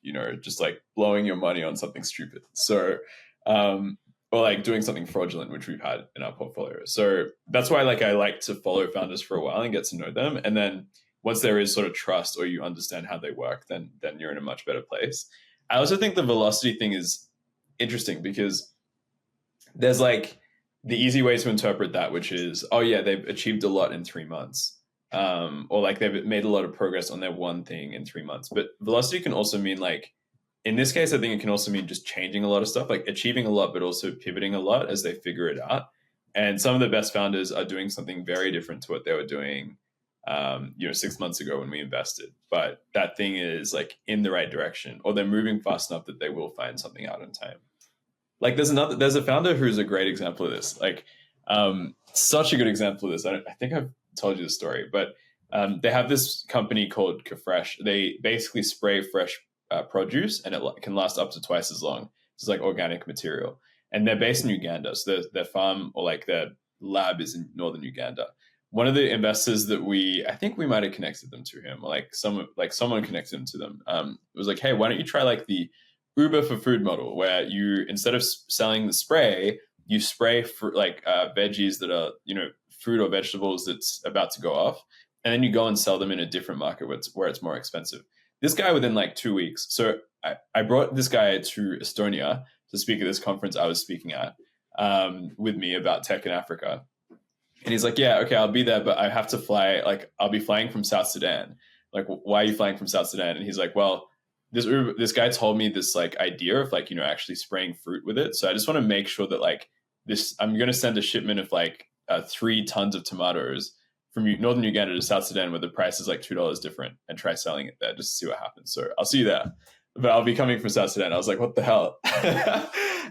just like blowing your money on something stupid. So, or like doing something fraudulent, which we've had in our portfolio. So that's why like I like to follow founders for a while and get to know them. And then once there is sort of trust or you understand how they work, then you're in a much better place. I also think the velocity thing is interesting because there's like the easy way to interpret that, which is, oh yeah, they've achieved a lot in 3 months. Or like they've made a lot of progress on their one thing in 3 months. But velocity can also mean like, in this case, I think it can also mean just changing a lot of stuff, like achieving a lot, but also pivoting a lot as they figure it out. And some of the best founders are doing something very different to what they were doing 6 months ago when we invested, but that thing is like in the right direction, or they're moving fast enough that they will find something out in time. Like there's a founder who's a great example of this, like such a good example of this. I think I've told you the story, but they have this company called Kafresh. They basically spray fresh produce and it can last up to twice as long. It's like organic material, and they're based in Uganda. So their farm or like their lab is in northern Uganda. One of the investors that I think we might have connected them to him, or someone connected them to them. It was like, hey, why don't you try like the Uber for food model, where you, instead of selling the spray, you spray for like veggies that are, fruit or vegetables that's about to go off, and then you go and sell them in a different market where it's more expensive. This guy within like 2 weeks. So I brought this guy to Estonia to speak at this conference I was speaking at with me about tech in Africa. And he's like, yeah, okay, I'll be there, but I have to fly. Like, I'll be flying from South Sudan. Like, why are you flying from South Sudan? And he's like, well, this guy told me this like idea of like, actually spraying fruit with it. So I just want to make sure that like I'm going to send a shipment of like 3 tons of tomatoes from northern Uganda to South Sudan, where the price is like $2 different, and try selling it there just to see what happens. So I'll see you there, but I'll be coming from South Sudan. I was like, what the hell?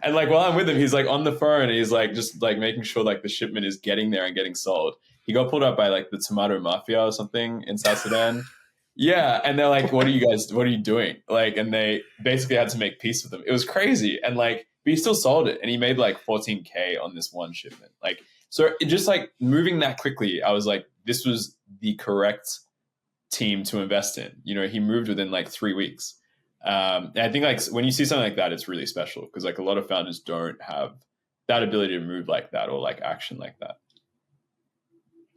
And like, while I'm with him, he's like on the phone and he's like, just like making sure like the shipment is getting there and getting sold. He got pulled up by like the tomato mafia or something in South Sudan. Yeah. And they're like, what are you doing? Like, and they basically had to make peace with him. It was crazy. And like, but he still sold it and he made like 14K on this one shipment. Like, so it just like moving that quickly, I was like, this was the correct team to invest in. You know, he moved within like 3 weeks. And I think like when you see something like that, it's really special because like a lot of founders don't have that ability to move like that or like action like that.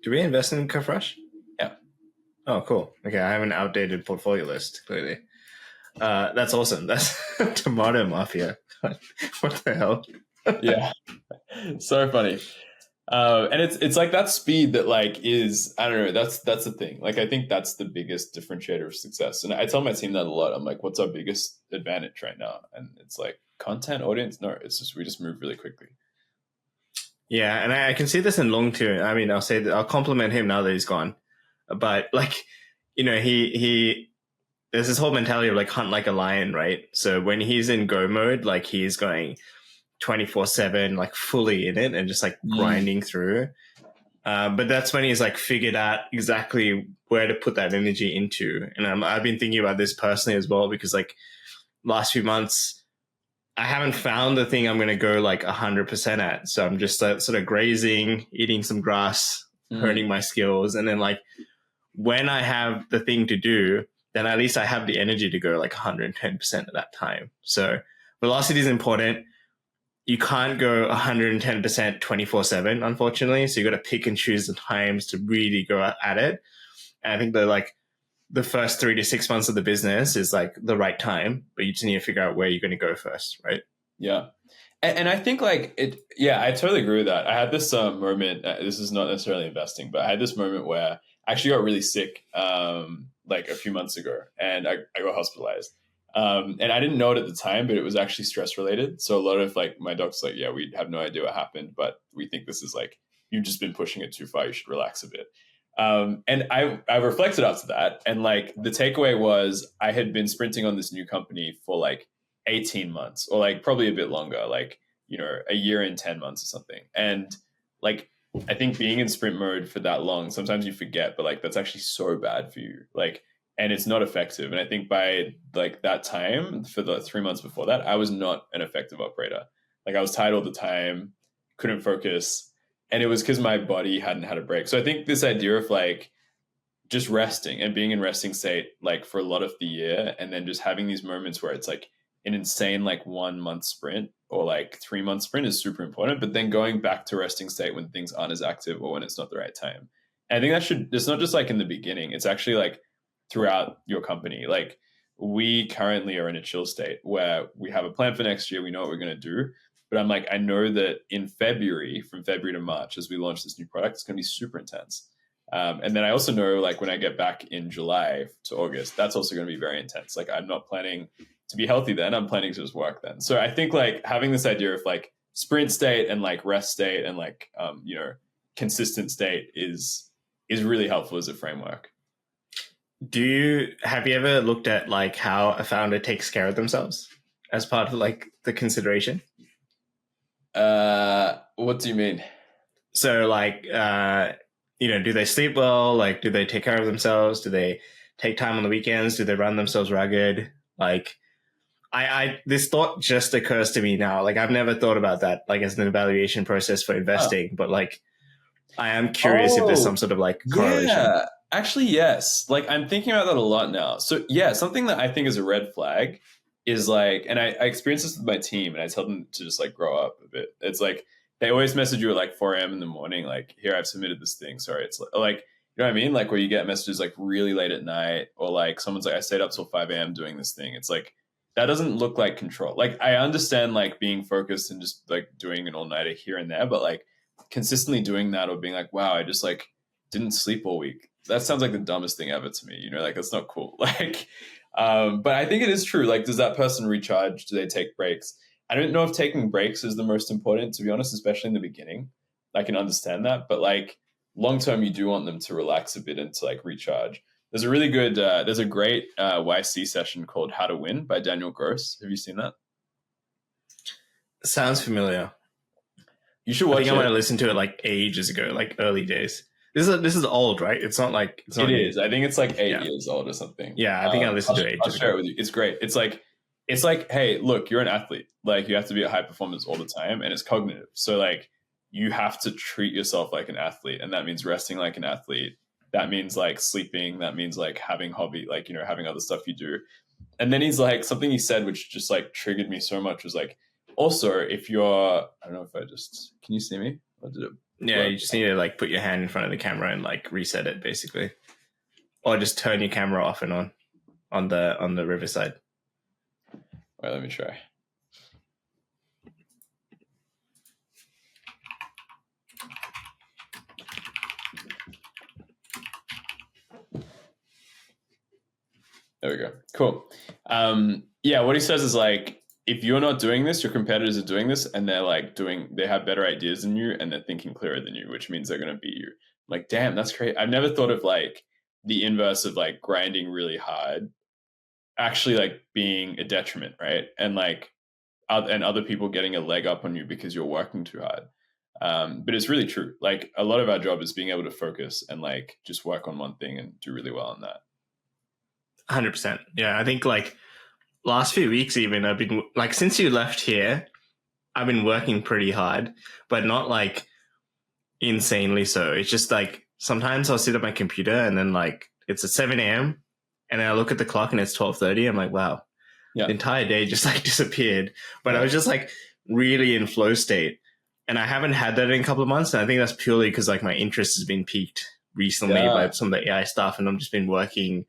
Do we invest in Kafresh? Yeah. Oh, cool. Okay, I have an outdated portfolio list, clearly. That's awesome. That's Tomato Mafia. What the hell? Yeah. So funny. And it's like that speed that like is, I don't know, that's the thing. Like, I think that's the biggest differentiator of success. And I tell my team that a lot. I'm like, what's our biggest advantage right now? And it's like content, audience. No, it's just, we just move really quickly. Yeah. And I can see this in Loong too. I mean, I'll say that I'll compliment him now that he's gone, but like, you know, he there's this whole mentality of like hunt like a lion, right? So when he's in go mode, like he's going 24/7, like fully in it and just like grinding through. But that's when he's like figured out exactly where to put that energy into. And I've been thinking about this personally as well, because like last few months, I haven't found the thing I'm going to go like 100% at. So I'm just sort of grazing, eating some grass, honing my skills. And then like when I have the thing to do, then at least I have the energy to go like 110% at that time. So velocity is important. You can't go 110% 24/7, unfortunately. So you got to pick and choose the times to really go at it. And I think that like the first 3 to 6 months of the business is like the right time, but you just need to figure out where you're going to go first, right? Yeah. And I think like it, yeah, I totally agree with that. I had this moment, this is not necessarily investing, but I had this moment where I actually got really sick like a few months ago and I got hospitalized. And I didn't know it at the time, but it was actually stress related. So a lot of like my doctor's like, yeah, we have no idea what happened, but we think this is like, you've just been pushing it too far. You should relax a bit. And I reflected after that. And like the takeaway was I had been sprinting on this new company for like 18 months or like probably a bit longer, like, you know, a year and 10 months or something. And like, I think being in sprint mode for that long, sometimes you forget, but like, that's actually so bad for you. Like, and it's not effective. And I think by like that time for the 3 months before that, I was not an effective operator. Like I was tired all the time, couldn't focus. And it was because my body hadn't had a break. So I think this idea of like just resting and being in resting state, like for a lot of the year, and then just having these moments where it's like an insane, like 1 month sprint or like 3 month sprint is super important. But then going back to resting state when things aren't as active or when it's not the right time. And I think it's not just like in the beginning, it's actually like throughout your company. Like we currently are in a chill state where we have a plan for next year. We know what we're going to do. But I'm like, I know that in February, from February to March, as we launch this new product, it's going to be super intense. And then I also know like when I get back in July to August, that's also going to be very intense. Like I'm not planning to be healthy then. I'm planning to just work then. So I think like having this idea of like sprint state and like rest state and like, you know, consistent state is really helpful as a framework. Have you ever looked at like how a founder takes care of themselves as part of like the consideration? What do you mean? So like, you know, do they sleep well? Like, do they take care of themselves? Do they take time on the weekends? Do they run themselves rugged? Like, this thought just occurs to me now. Like, I've never thought about that, like as an evaluation process for investing, but like, I am curious if there's some sort of like correlation. Yeah, actually, yes. Like I'm thinking about that a lot now. So yeah, something that I think is a red flag is like, and I experience this with my team and I tell them to just like grow up a bit. It's like, they always message you at like 4 a.m. in the morning. Like, here, I've submitted this thing. Sorry. It's like, you know what I mean? Like where you get messages like really late at night or like someone's like, I stayed up till 5 a.m. doing this thing. It's like, that doesn't look like control. Like I understand like being focused and just like doing an all-nighter here and there, but like consistently doing that or being like, wow, I just like didn't sleep all week. That sounds like the dumbest thing ever to me. You know, like that's not cool. Like, but I think it is true. Like, does that person recharge? Do they take breaks? I don't know if taking breaks is the most important, to be honest, especially in the beginning. I can understand that, but like long-term, you do want them to relax a bit and to like recharge. There's a really good, there's a great YC session called How to Win by Daniel Gross. Have you seen that? Sounds familiar. You should watch it. I think I might have listened to it like ages ago, like early days. This is old, right? It's not like... It is. I think it's like 8 years old or something. Yeah, I think I listened to it ages ago. I'll share it with you. It's great. It's like it's like, hey, look, you're an athlete. Like you have to be at high performance all the time, and it's cognitive. So like you have to treat yourself like an athlete, and that means resting like an athlete. That means like sleeping. That means like having hobby, like, you know, having other stuff you do. And then he's like, something he said, which just like triggered me so much, was like, also, if you're, I don't know if I just, can you see me? Or did it Yeah, work? you just need to like put your hand in front of the camera and like reset it basically. Or just turn your camera off and on the riverside. Wait, let me try. There we go. Cool. Yeah, what he says is like, if you're not doing this, your competitors are doing this, and they're like they have better ideas than you, and they're thinking clearer than you, which means they're going to beat you. I'm like, damn, that's great. I've never thought of like the inverse of like grinding really hard actually like being a detriment, right? And like, and other people getting a leg up on you because you're working too hard. But it's really true. Like a lot of our job is being able to focus and like just work on one thing and do really well on that. 100%. Yeah, I think like last few weeks even I've been like, since you left here, I've been working pretty hard, but not like insanely so. It's just like sometimes I'll sit at my computer and then like it's at 7 a.m. and then I look at the clock and it's 12:30. I'm like, wow, the entire day just like disappeared. But I was just like really in flow state. And I haven't had that in a couple of months. And I think that's purely because like my interest has been piqued recently by some of the AI stuff. And I've just been working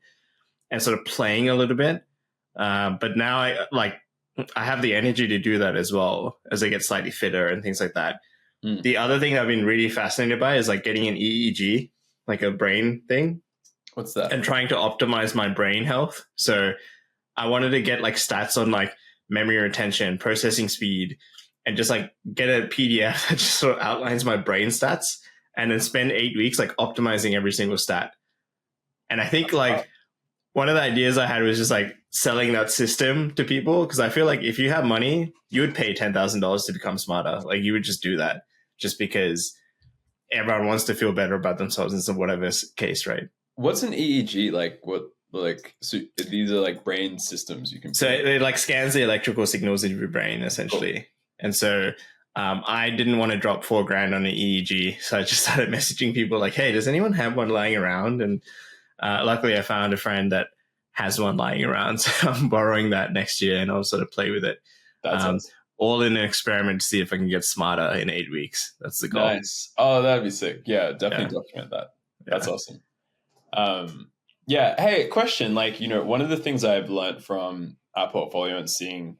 and sort of playing a little bit. But now I have the energy to do that as well as I get slightly fitter and things like that. The other thing I've been really fascinated by is like getting an EEG, like a brain thing. What's that? And trying to optimize my brain health. So I wanted to get like stats on like memory retention, processing speed, and just like get a PDF that just sort of outlines my brain stats and then spend 8 weeks like optimizing every single stat. And I think like one of the ideas I had was just like selling that system to people, because I feel like if you have money, you would pay $10,000 to become smarter. Like you would just do that just because everyone wants to feel better about themselves in some whatever case, right? What's an EEG? Like what? Like so these are like brain systems you can. So it like scans the electrical signals in your brain essentially. Cool. And so I didn't want to drop $4,000 on an EEG, so I just started messaging people like, "Hey, does anyone have one lying around?" And luckily, I found a friend that has one lying around, so I'm borrowing that next year, and I'll sort of play with it. That's awesome. All in an experiment to see if I can get smarter in 8 weeks. That's the goal. Nice. Oh, that'd be sick. Yeah, definitely document that. That's awesome. Yeah. Hey, question. Like, you know, one of the things I've learned from our portfolio and seeing,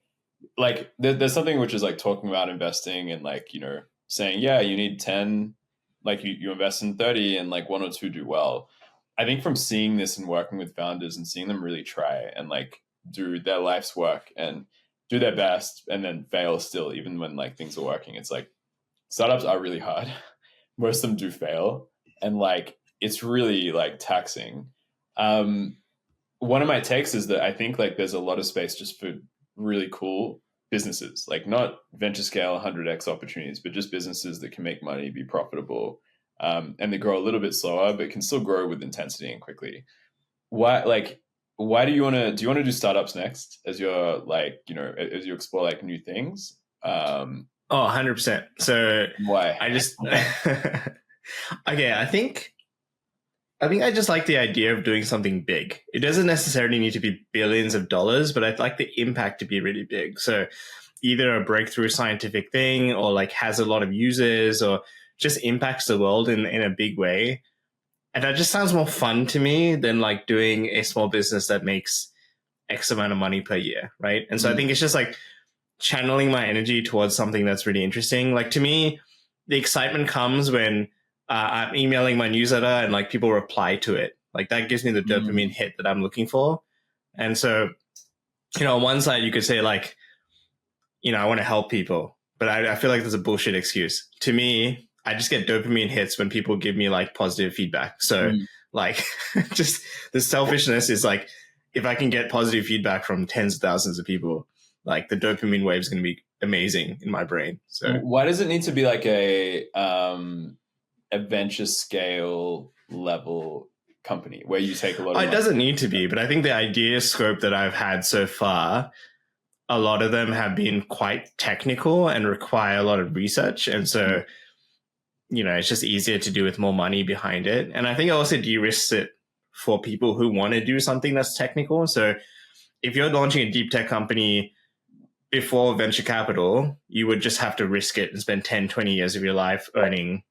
like, there's something which is like talking about investing and like, you know, saying, yeah, you need 10, like you invest in 30 and like 1 or 2 do well. I think from seeing this and working with founders and seeing them really try and like do their life's work and do their best and then fail still, even when like things are working, it's like startups are really hard. Most of them do fail. And like, it's really like taxing. One of my takes is that I think like there's a lot of space just for really cool businesses, like not venture scale 100x opportunities, but just businesses that can make money, be profitable, and they grow a little bit slower, but can still grow with intensity and quickly. Why do you want to do startups next as you're like, you know, as you explore like new things? 100%. So why? I just, okay. I think I just like the idea of doing something big. It doesn't necessarily need to be billions of dollars, but I'd like the impact to be really big. So either a breakthrough scientific thing or like has a lot of users or just impacts the world in a big way. And that just sounds more fun to me than like doing a small business that makes X amount of money per year, right? And so I think it's just like channeling my energy towards something that's really interesting. Like to me, the excitement comes when I'm emailing my newsletter and like people reply to it. Like that gives me the dopamine hit that I'm looking for. And so, you know, on one side you could say like, you know, I want to help people, but I feel like there's a bullshit excuse. To me, I just get dopamine hits when people give me like positive feedback. So like just the selfishness is like, if I can get positive feedback from tens of thousands of people, like the dopamine wave is going to be amazing in my brain. So why does it need to be like a venture scale level company where you take a lot of it doesn't need to be, but I think the idea scope that I've had so far, a lot of them have been quite technical and require a lot of research. And so, it's just easier to do with more money behind it. And I think it also de-risks it for people who want to do something that's technical. So if you're launching a deep tech company before venture capital, you would just have to risk it and spend 10, 20 years of your life earning,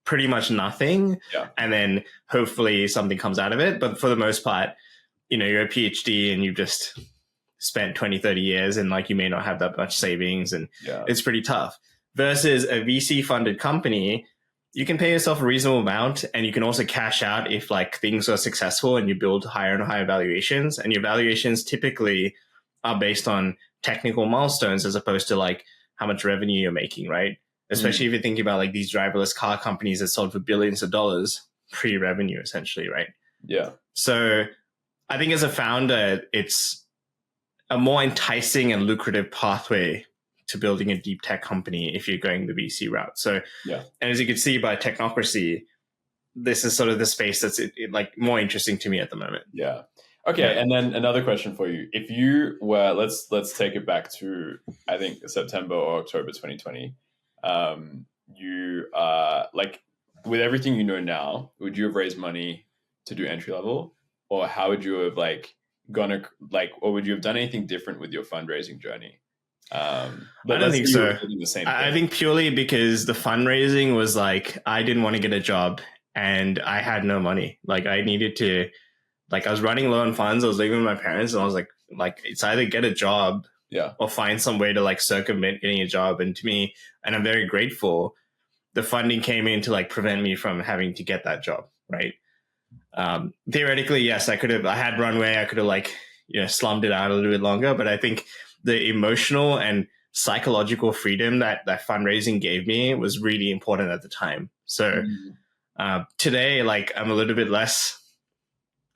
pretty much nothing. Yeah. And then hopefully something comes out of it. But for the most part, you're a PhD and you've just spent 20, 30 years and like you may not have that much savings, and it's pretty tough. Versus a VC funded company, you can pay yourself a reasonable amount, and you can also cash out if like things are successful and you build higher and higher valuations. And your valuations typically are based on technical milestones as opposed to like how much revenue you're making, right? Especially if you're thinking about like these driverless car companies that sold for billions of dollars pre-revenue, essentially, right? Yeah. So I think as a founder, it's a more enticing and lucrative pathway to building a deep tech company if you're going the VC route. So, and as you can see by Technocracy, this is sort of the space that's like more interesting to me at the moment. Yeah. Okay. And then another question for you. If you were, let's take it back to, I think, September or October 2020. You like, with everything you know now, would you have raised money to do entry level, or how would you have or would you have done anything different with your fundraising journey? I don't think so. I think purely because the fundraising was like, I didn't want to get a job and I had no money. Like I needed to, like I was running low on funds. I was living with my parents and I was like it's either get a job or find some way to like circumvent getting a job. And to me, and I'm very grateful, the funding came in to like prevent me from having to get that job. Right. Theoretically, yes, I had runway. I could have like, slummed it out a little bit longer, but I think the emotional and psychological freedom that fundraising gave me was really important at the time. So today, like I'm a little bit less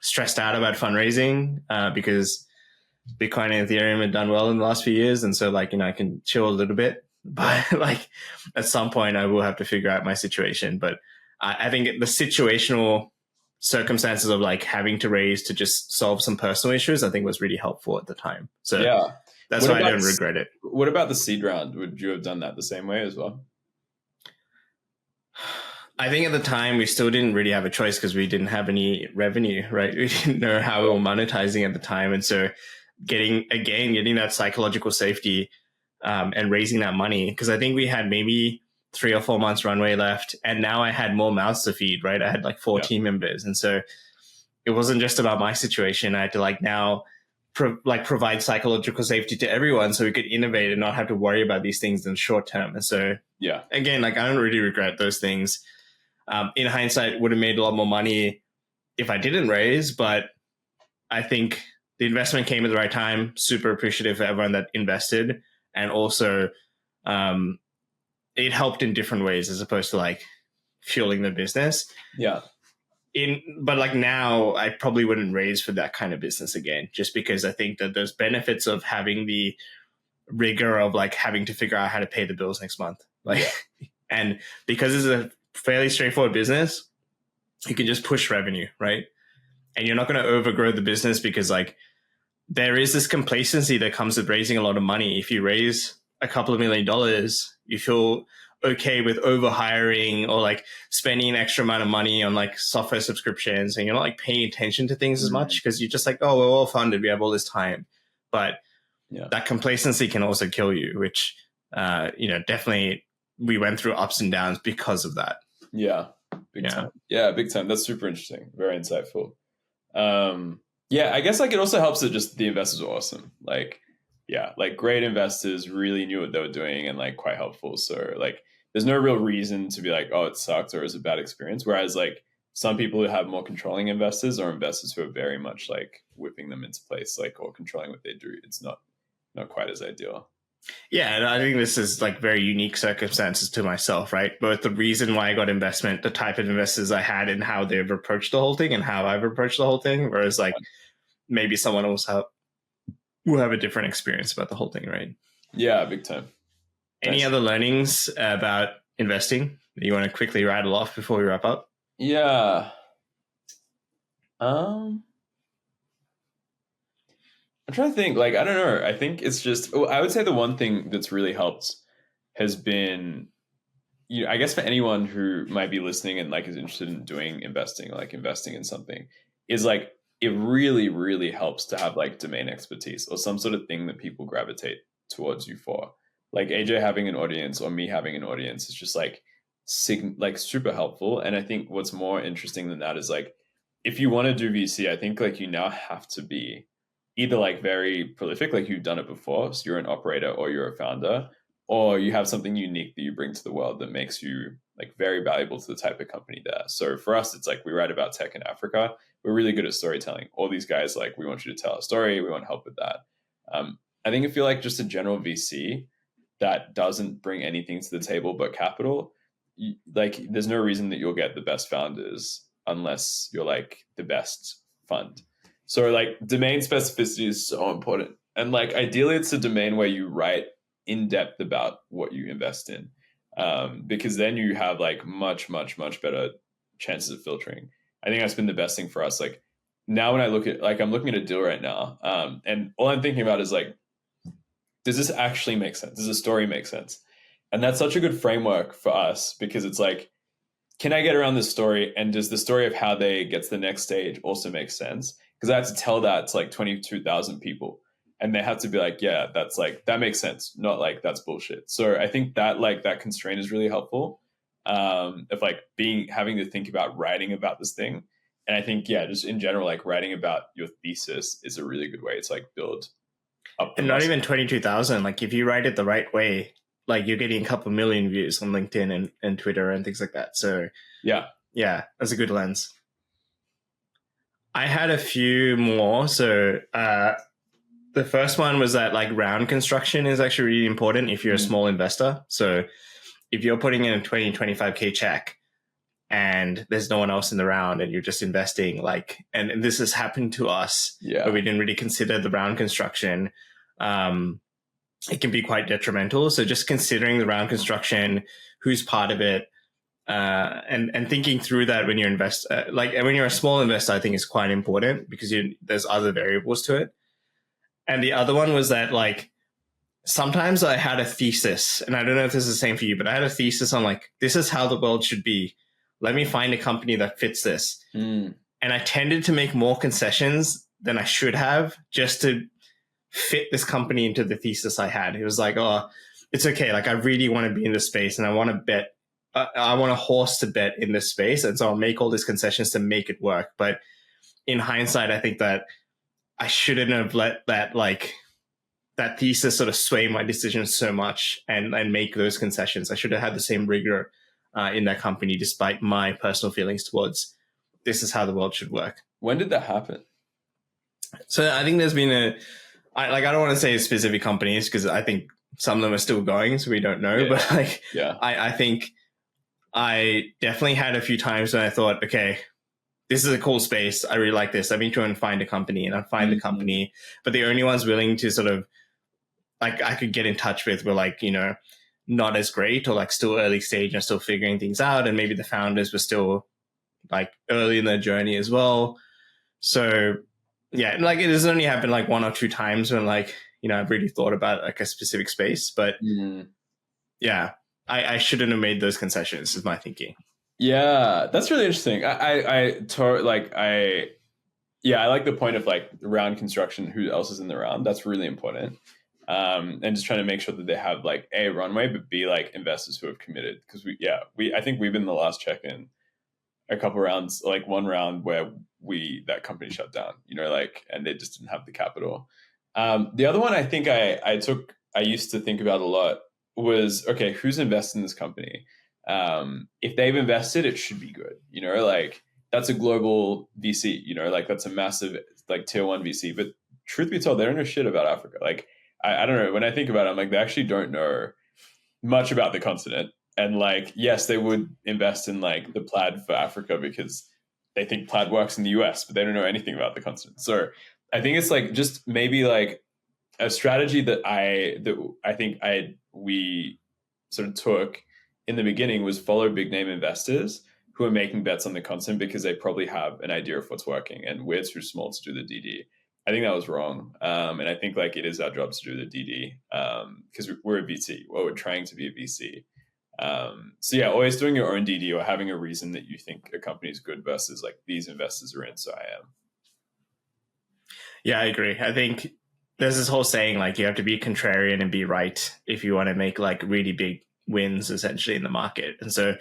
stressed out about fundraising because Bitcoin and Ethereum have done well in the last few years. And so like, I can chill a little bit, but like at some point I will have to figure out my situation. But I think the situational circumstances of like having to raise to just solve some personal issues, I think was really helpful at the time. So that's why I don't regret it. What about the seed round? Would you have done that the same way as well? I think at the time we still didn't really have a choice because we didn't have any revenue, right? We didn't know how we were monetizing at the time. And so getting that psychological safety and raising that money, because I think we had maybe 3 or 4 months runway left. And now I had more mouths to feed, right? I had like 4 team members. And so it wasn't just about my situation. I had to like now provide psychological safety to everyone so we could innovate and not have to worry about these things in the short term. And so, again, like I don't really regret those things. In hindsight, would have made a lot more money if I didn't raise, but I think the investment came at the right time. Super appreciative for everyone that invested. And also, it helped in different ways as opposed to like fueling the business. But like now I probably wouldn't raise for that kind of business again, just because I think that there's benefits of having the rigor of like having to figure out how to pay the bills next month. And because it's a fairly straightforward business, you can just push revenue, right? And you're not going to overgrow the business because like there is this complacency that comes with raising a lot of money. If you raise a couple of $1 million, you feel okay with over hiring or like spending an extra amount of money on like software subscriptions, and you're not like paying attention to things as much because you're just like, oh, we're all funded, we have all this time. But that complacency can also kill you, which definitely we went through ups and downs because of that. Big time. That's super interesting, very insightful. I guess like it also helps that just the investors are awesome. Like great investors really knew what they were doing and like quite helpful. So like there's no real reason to be like, oh, it sucked or it was a bad experience. Whereas like some people who have more controlling investors or investors who are very much like whipping them into place, like, or controlling what they do, it's not quite as ideal. Yeah, and I think this is like very unique circumstances to myself, right? Both the reason why I got investment, the type of investors I had and how they've approached the whole thing and how I've approached the whole thing. Whereas like maybe someone else will have a different experience about the whole thing, right? Yeah, big time. Any other learnings about investing that you want to quickly rattle off before we wrap up? Yeah. I'm trying to think, like, I don't know. I think it's just, I would say the one thing that's really helped has been, I guess for anyone who might be listening and like is interested in doing investing, like investing in something, is like, it really, really helps to have like domain expertise or some sort of thing that people gravitate towards you for. Like AJ having an audience or me having an audience is just like, like super helpful. And I think what's more interesting than that is like, if you want to do VC, I think like you now have to be either like very prolific, like you've done it before, so you're an operator or you're a founder, or you have something unique that you bring to the world that makes you like very valuable to the type of company there. So for us, it's like we write about tech in Africa. We're really good at storytelling. All these guys, like, we want you to tell a story. We want help with that. I think if you're like just a general VC that doesn't bring anything to the table but capital, like there's no reason that you'll get the best founders unless you're like the best fund. So like domain specificity is so important. And like ideally it's a domain where you write in depth about what you invest in, because then you have like much better chances of filtering. I think that's been the best thing for us. Like now when I look at, like, I'm looking at a deal right now, and all I'm thinking about is like, does this actually make sense? Does the story make sense? And that's such a good framework for us because it's like, can I get around this story? And does the story of how they get to the next stage also make sense? Because I have to tell that to like 22,000 people. And they have to be like, yeah, that's like, that makes sense. Not like, that's bullshit. So I think that like that constraint is really helpful, of like having to think about writing about this thing. And I think, yeah, just in general, like writing about your thesis is a really good way to like build up. And not even 22,000. Like if you write it the right way, like you're getting a couple million views on LinkedIn and Twitter and things like that. So yeah, that's a good lens. I had a few more. So the first one was that like round construction is actually really important if you're a small investor. So if you're putting in a 25K check and there's no one else in the round and you're just investing, like, and this has happened to us, but we didn't really consider the round construction. It can be quite detrimental. So just considering the round construction, who's part of it, and thinking through that when you invest, like when you're a small investor, I think is quite important because there's other variables to it. And the other one was that like, sometimes I had a thesis, and I don't know if this is the same for you, but I had a thesis on like, this is how the world should be. Let me find a company that fits this. And I tended to make more concessions than I should have just to fit this company into the thesis I had. It was like, oh, it's okay. Like I really want to be in this space and I want to bet. I want a horse to bet in this space. And so I'll make all these concessions to make it work. But in hindsight, I think that I shouldn't have let that thesis sort of sway my decision so much and make those concessions. I should have had the same rigor in that company, despite my personal feelings towards this is how the world should work. When did that happen? So I think there's been I don't want to say specific companies because I think some of them are still going, so we don't know. But I think I definitely had a few times when I thought, okay, this is a cool space. I really like this. Let me try and find a company, and I'd find the company, but the only ones willing to sort of like I could get in touch with were like, not as great or like still early stage and still figuring things out. And maybe the founders were still like early in their journey as well. So yeah, like it has only happened like one or two times when like, I've really thought about like a specific space, but yeah, I shouldn't have made those concessions is my thinking. Yeah, that's really interesting. I like the point of like round construction, who else is in the round. That's really important. And just trying to make sure that they have like A, runway, but B, like investors who have committed. Because I think we've been the last check-in a couple rounds, like one round where that company shut down, and they just didn't have the capital. The other one I think I used to think about a lot was, okay, who's invested in this company? If they've invested, it should be good, like that's a global VC, like that's a massive, like tier one VC, but truth be told, they don't know shit about Africa. Like, I don't know. When I think about it, I'm like, they actually don't know much about the continent. And like, yes, they would invest in like the plaid for Africa because they think plaid works in the US, but they don't know anything about the continent. So I think it's like just maybe like a strategy that I think we sort of took in the beginning was follow big name investors who are making bets on the continent because they probably have an idea of what's working, and we're too small to do the DD. I think that was wrong. And I think like it is our job to do the DD because we're a VC. Well, we're trying to be a VC. So yeah, always doing your own DD or having a reason that you think a company is good versus like these investors are in, so I am. Yeah, I agree. I think there's this whole saying like you have to be contrarian and be right if you want to make like really big wins essentially in the market. And so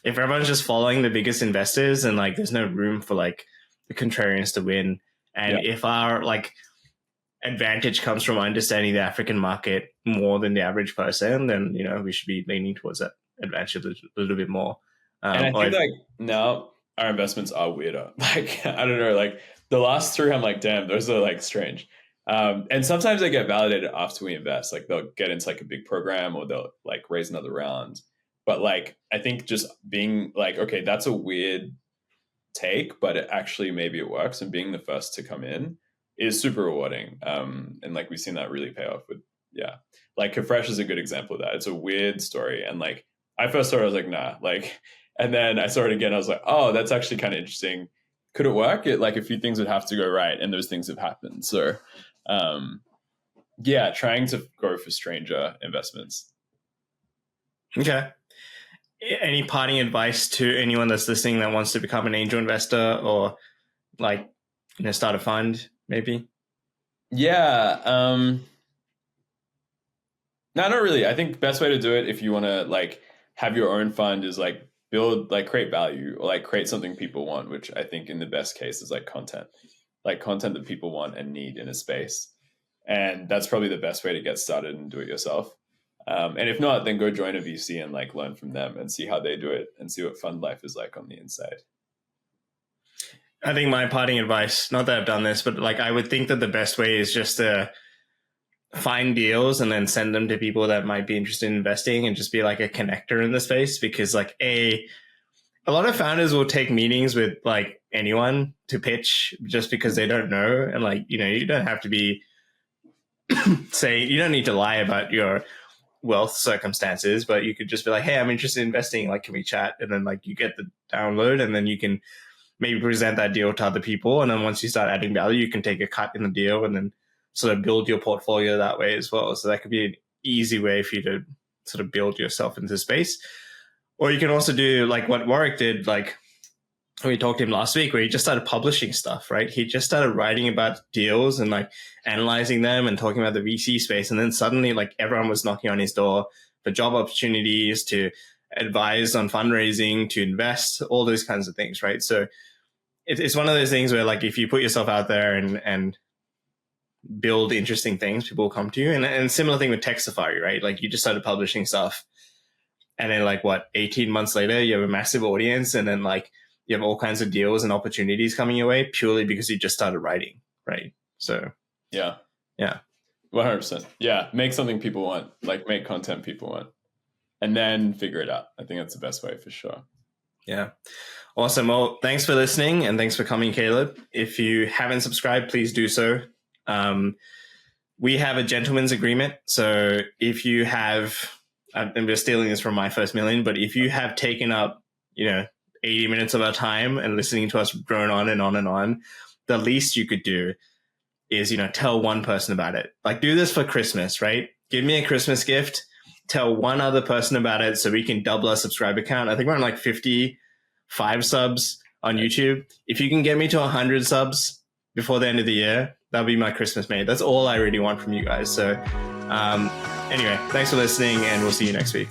if everyone's just following the biggest investors and like there's no room for like the contrarians to win, and if our like advantage comes from understanding the African market more than the average person, then we should be leaning towards that advantage a little bit more. And I think like now our investments are weirder. Like I don't know, like the last three, I'm like, damn, those are like strange. And sometimes they get validated after we invest. Like they'll get into like a big program or they'll like raise another round. But like I think just being like, okay, that's a weird take, but it actually maybe it works, and being the first to come in is super rewarding. And like we've seen that really pay off with like Kafresh is a good example of that. It's a weird story, and like I first saw it, I was like, nah, like, and then I saw it again, I was like, oh, that's actually kind of interesting. Could it work? Like a few things would have to go right, and those things have happened. So trying to go for stranger investments. Okay. Any parting advice to anyone that's listening that wants to become an angel investor or like start a fund maybe? Yeah. No, not really. I think the best way to do it if you want to like have your own fund is like build, like create value or like create something people want, which I think in the best case is like content that people want and need in a space. And that's probably the best way to get started and do it yourself. And if not, then go join a VC and like learn from them and see how they do it and see what fund life is like on the inside. I think my parting advice, not that I've done this, but like I would think that the best way is just to find deals and then send them to people that might be interested in investing and just be like a connector in the space, because like a lot of founders will take meetings with like anyone to pitch just because they don't know. And like, you don't have to be you don't need to lie about your wealth circumstances, but you could just be like, hey, I'm interested in investing. Like, can we chat? And then like you get the download and then you can maybe present that deal to other people. And then once you start adding value, you can take a cut in the deal and then sort of build your portfolio that way as well. So that could be an easy way for you to sort of build yourself into space. Or you can also do like what Warwick did, like we talked to him last week, where he just started publishing stuff, right? He just started writing about deals and like analyzing them and talking about the VC space. And then suddenly like everyone was knocking on his door for job opportunities, to advise on fundraising, to invest, all those kinds of things, right? So it's one of those things where like if you put yourself out there and build interesting things, people will come to you. And similar thing with Tech Safari, right? Like you just started publishing stuff and then like 18 months later, you have a massive audience, and then like you have all kinds of deals and opportunities coming your way purely because you just started writing, right? So yeah, 100%. Yeah, make something people want, like make content people want, and then figure it out. I think that's the best way for sure. Yeah. Awesome. Well, thanks for listening and thanks for coming, Caleb. If you haven't subscribed, please do so. We have a gentleman's agreement. So if you have, I'm just stealing this from My First Million, but if you have taken up, 80 minutes of our time and listening to us drone on and on and on, the least you could do is, tell one person about it. Like do this for Christmas, right? Give me a Christmas gift, tell one other person about it so we can double our subscriber count. I think we're on like 55 subs on YouTube. If you can get me to 100 subs before the end of the year, that'll be my Christmas made. That's all I really want from you guys. So anyway, thanks for listening and we'll see you next week.